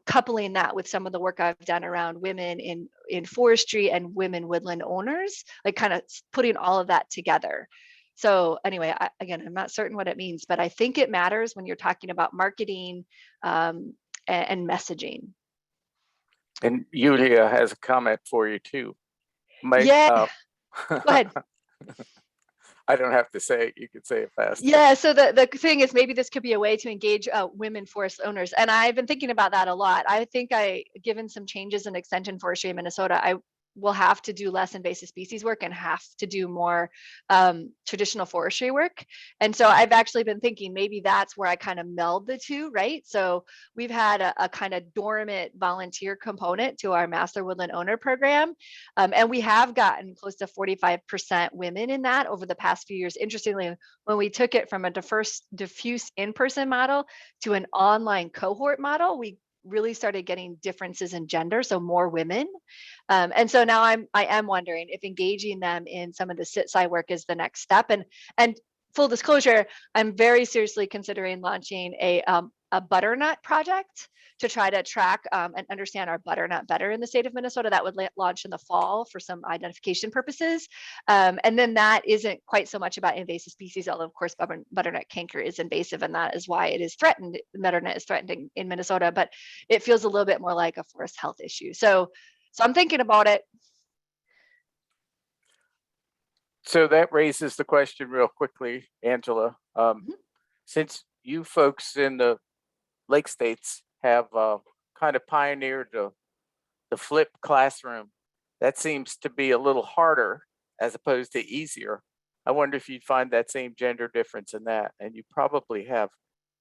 coupling that with some of the work I've done around women in forestry and women woodland owners, like kind of putting all of that together. So anyway, again, I'm not certain what it means, but I think it matters when you're talking about marketing and messaging. And Yulia has a comment for you too. Yeah, go ahead. I don't have to say it. You can say it fast. Yeah, so the thing is maybe this could be a way to engage women forest owners. And I've been thinking about that a lot. I think given some changes in extension forestry in Minnesota, I will have to do less invasive species work and have to do more traditional forestry work. And so I've actually been thinking maybe that's where I kind of meld the two, right? So we've had a kind of dormant volunteer component to our Master Woodland Owner program. And we have gotten close to 45% women in that over the past few years. Interestingly, when we took it from a diffuse in-person model to an online cohort model, we really started getting differences in gender, so more women. And so now I am wondering if engaging them in some of the SitSci work is the next step. And full disclosure, I'm very seriously considering launching a butternut project to try to track and understand our butternut better in the state of Minnesota. That would launch in the fall for some identification purposes. And then that isn't quite so much about invasive species, although of course butternut canker is invasive and that is why it is threatened. Butternut is threatened in Minnesota, but it feels a little bit more like a forest health issue. So I'm thinking about it. So that raises the question real quickly, Angela. Since you folks in the Lake States have kind of pioneered the flipped classroom, that seems to be a little harder as opposed to easier. I wonder if you'd find that same gender difference in that, and you probably have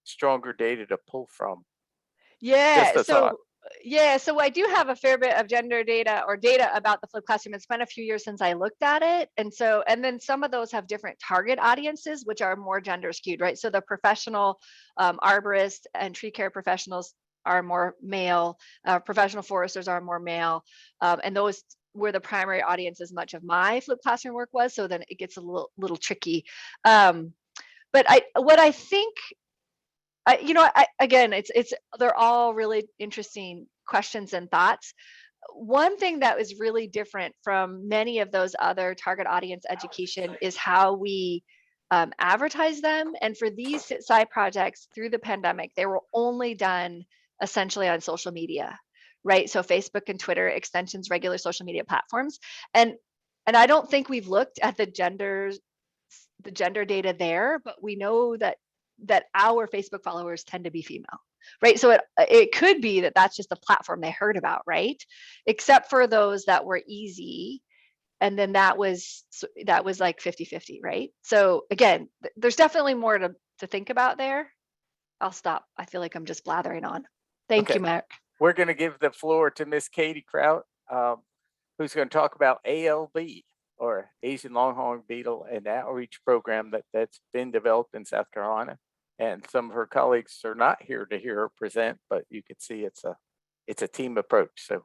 stronger data to pull from. Yeah, so I do have a fair bit of gender data or data about the flipped classroom. It's been a few years since I looked at it. And then some of those have different target audiences, which are more gender skewed, right? So the professional arborists and tree care professionals are more male, professional foresters are more male. And those were the primary audience as much of my flipped classroom work was. So then it gets a little tricky. But what I think, again, they're all really interesting questions and thoughts. One thing that is really different from many of those other target audience education is how we advertise them. And for these SitSci projects through the pandemic, they were only done essentially on social media, right? So Facebook and Twitter extensions, regular social media platforms. And I don't think we've looked at the gender data there, but we know that our Facebook followers tend to be female, right? So it could be that that's just the platform they heard about, right? Except for those that were easy. And then that was like 50-50, right? So again, there's definitely more to think about there. I'll stop. I feel like I'm just blathering on. Thank you, Mark. We're going to give the floor to Miss Katie Kraut. who's going to talk about ALB, or Asian Longhorn Beetle, an outreach program that's been developed in South Carolina. And some of her colleagues are not here to hear her present, but you can see it's a team approach. So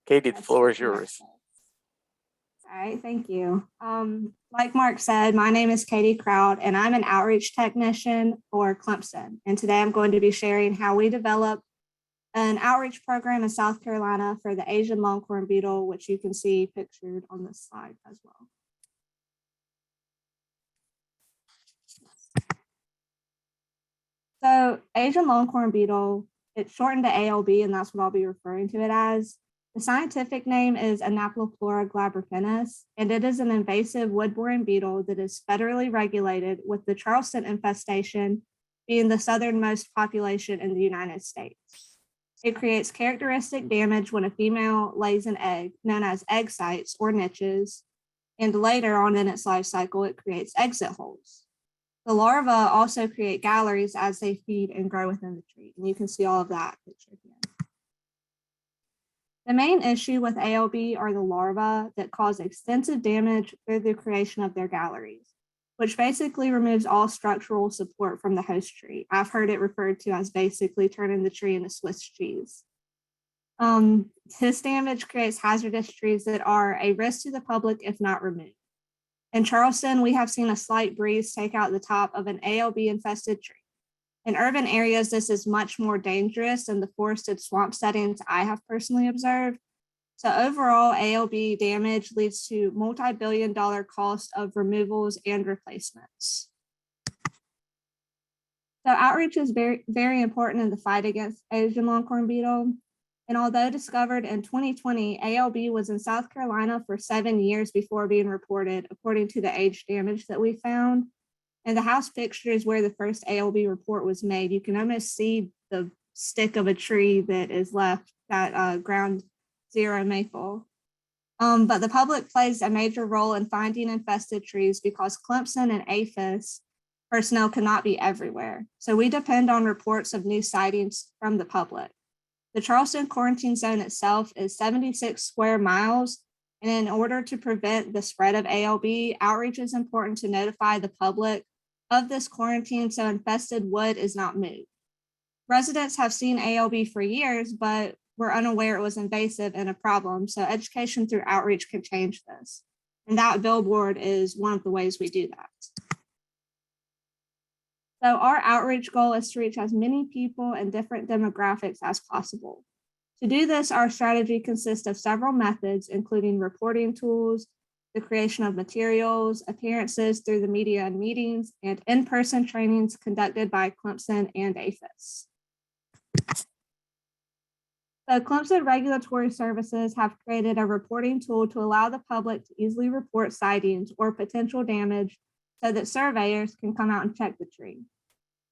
Katie, the floor is yours. All right, thank you. Like Mark said, my name is Katie Kraut, and I'm an outreach technician for Clemson. And today I'm going to be sharing how we develop an outreach program in South Carolina for the Asian Longhorn Beetle, which you can see pictured on this slide as well. So Asian Longhorn Beetle, it's shortened to ALB, and that's what I'll be referring to it as. The scientific name is Anaploplura glabripennis, and it is an invasive wood-boring beetle that is federally regulated, with the Charleston infestation being the southernmost population in the United States. It creates characteristic damage when a female lays an egg, known as egg sites or niches, and later on in its life cycle, it creates exit holes. The larvae also create galleries as they feed and grow within the tree, and you can see all of that pictured here. The main issue with ALB are the larvae that cause extensive damage through the creation of their galleries, which basically removes all structural support from the host tree. I've heard it referred to as basically turning the tree into Swiss cheese. This damage creates hazardous trees that are a risk to the public if not removed. In Charleston, we have seen a slight breeze take out the top of an ALB-infested tree. In urban areas, this is much more dangerous than the forested swamp settings I have personally observed. So overall, ALB damage leads to multi-billion-dollar cost of removals and replacements. So outreach is very, very important in the fight against Asian longhorn beetle. And although discovered in 2020, ALB was in South Carolina for 7 years before being reported, according to the age damage that we found. And the house pictures where the first ALB report was made, you can almost see the stick of a tree that is left, that ground zero maple. But the public plays a major role in finding infested trees because Clemson and APHIS personnel cannot be everywhere. So we depend on reports of new sightings from the public. The Charleston quarantine zone itself is 76 square miles. And in order to prevent the spread of ALB, outreach is important to notify the public of this quarantine so infested wood is not moved. Residents have seen ALB for years, but were unaware it was invasive and a problem. So education through outreach can change this. And that billboard is one of the ways we do that. So our outreach goal is to reach as many people and different demographics as possible. To do this, our strategy consists of several methods, including reporting tools, the creation of materials, appearances through the media and meetings, and in-person trainings conducted by Clemson and APHIS. So Clemson Regulatory Services have created a reporting tool to allow the public to easily report sightings or potential damage so that surveyors can come out and check the tree.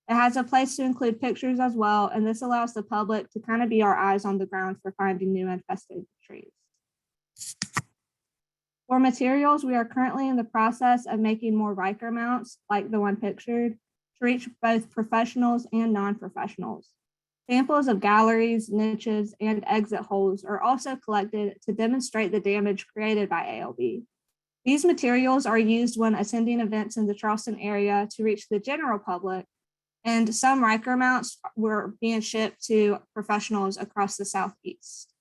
It has a place to include pictures as well, and this allows the public to kind of be our eyes on the ground for finding new infested trees. For materials, we are currently in the process of making more Riker mounts, like the one pictured, to reach both professionals and non-professionals. Samples of galleries, niches, and exit holes are also collected to demonstrate the damage created by ALB. These materials are used when attending events in the Charleston area to reach the general public, and some Riker mounts were being shipped to professionals across the Southeast.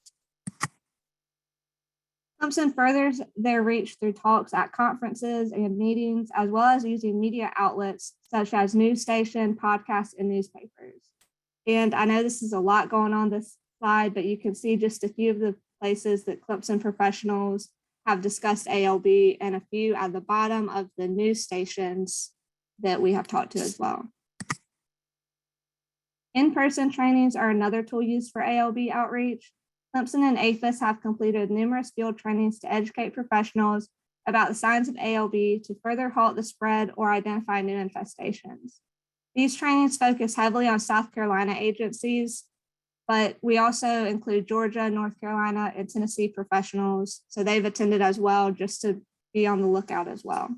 Clemson furthers their reach through talks at conferences and meetings, as well as using media outlets such as news station, podcasts, and newspapers. And I know this is a lot going on this slide, but you can see just a few of the places that Clemson professionals have discussed ALB and a few at the bottom of the news stations that we have talked to as well. In-person trainings are another tool used for ALB outreach. Clemson and APHIS have completed numerous field trainings to educate professionals about the signs of ALB to further halt the spread or identify new infestations. These trainings focus heavily on South Carolina agencies, but we also include Georgia, North Carolina, and Tennessee professionals. So they've attended as well, just to be on the lookout as well.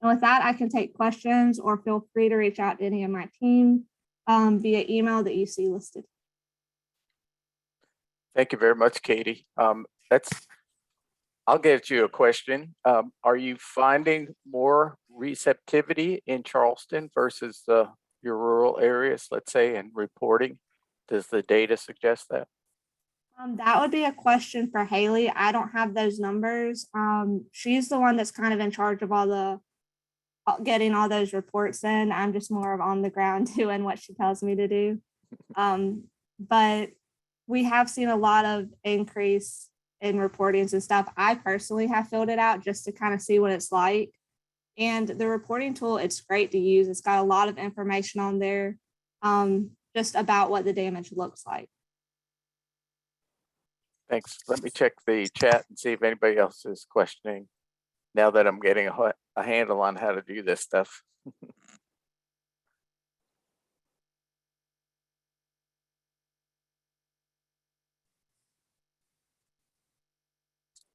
And with that, I can take questions or feel free to reach out to any of my team via email that you see listed. Thank you very much, Katie. I'll get you a question. Are you finding more receptivity in Charleston versus your rural areas, let's say, in reporting? Does the data suggest that? That would be a question for Haley. I don't have those numbers. She's the one that's kind of in charge of getting all those reports in. I'm just more of on the ground doing what she tells me to do. But we have seen a lot of increase in reportings and stuff. I personally have filled it out just to kind of see what it's like. And the reporting tool, it's great to use. It's got a lot of information on there, just about what the damage looks like. Thanks. Let me check the chat and see if anybody else is questioning now that I'm getting a handle on how to do this stuff.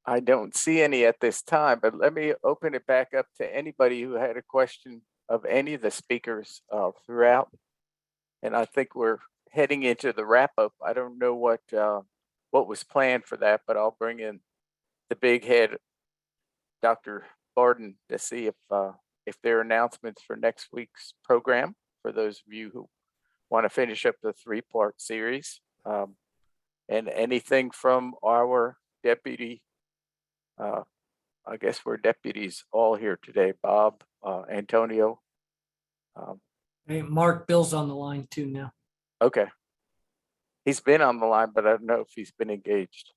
I don't see any at this time, but let me open it back up to anybody who had a question of any of the speakers throughout. And I think we're heading into the wrap up. I don't know what was planned for that, but I'll bring in the big head, Dr. Barden, to see if there are announcements for next week's program for those of you who want to finish up the 3-part series, and anything from our deputy. I guess we're deputies all here today. Bob, Antonio. Hey, Mark, Bill's on the line too now. Okay. He's been on the line, but I don't know if he's been engaged.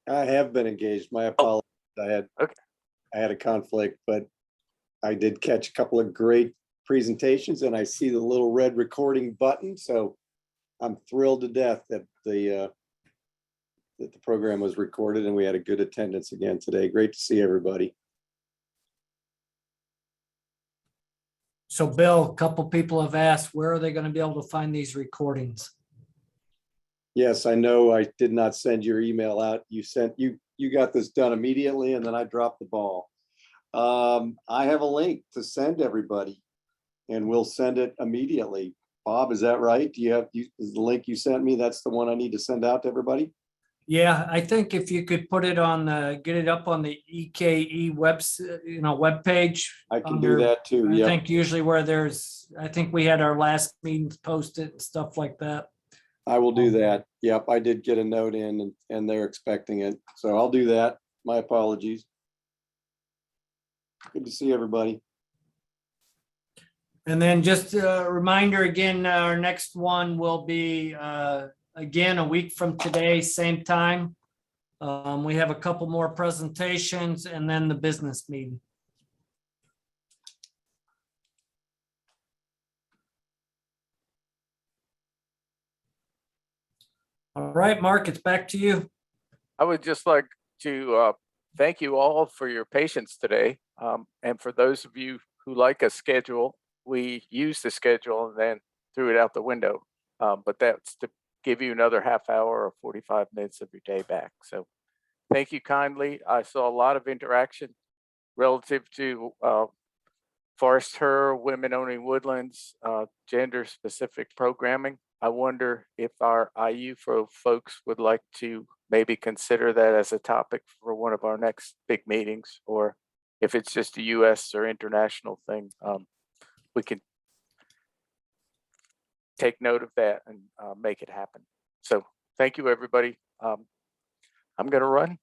I have been engaged. My apologies. Okay. I had a conflict, but I did catch a couple of great presentations, and I see the little red recording button. So I'm thrilled to death that the program was recorded and we had a good attendance again today. Great to see everybody. So Bill, a couple people have asked, where are they going to be able to find these recordings? Yes, I know I did not send your email out. You got this done immediately, and then I dropped the ball. I have a link to send everybody, and we'll send it immediately. Bob, is that right? Is the link you sent me, that's the one I need to send out to everybody? Yeah, I think if you could put it on get it up on the EKE webpage. I can do that too. I think usually where I think we had our last meetings posted and stuff like that. I will do that. Yep, I did get a note in and they're expecting it. So I'll do that. My apologies. Good to see everybody. And then just a reminder again, our next one will be again a week from today, same time. We have a couple more presentations and then the business meeting. All right, Mark, it's back to you. I would just like to thank you all for your patience today. And for those of you who like a schedule, we used the schedule and then threw it out the window. But that's to give you another half hour or 45 minutes of your day back. So thank you kindly. I saw a lot of interaction relative to Forestry, women owning woodlands, gender specific programming. I wonder if our IU folks would like to maybe consider that as a topic for one of our next big meetings, or if it's just a US or international thing, we can take note of that and make it happen. So thank you, everybody. I'm going to run.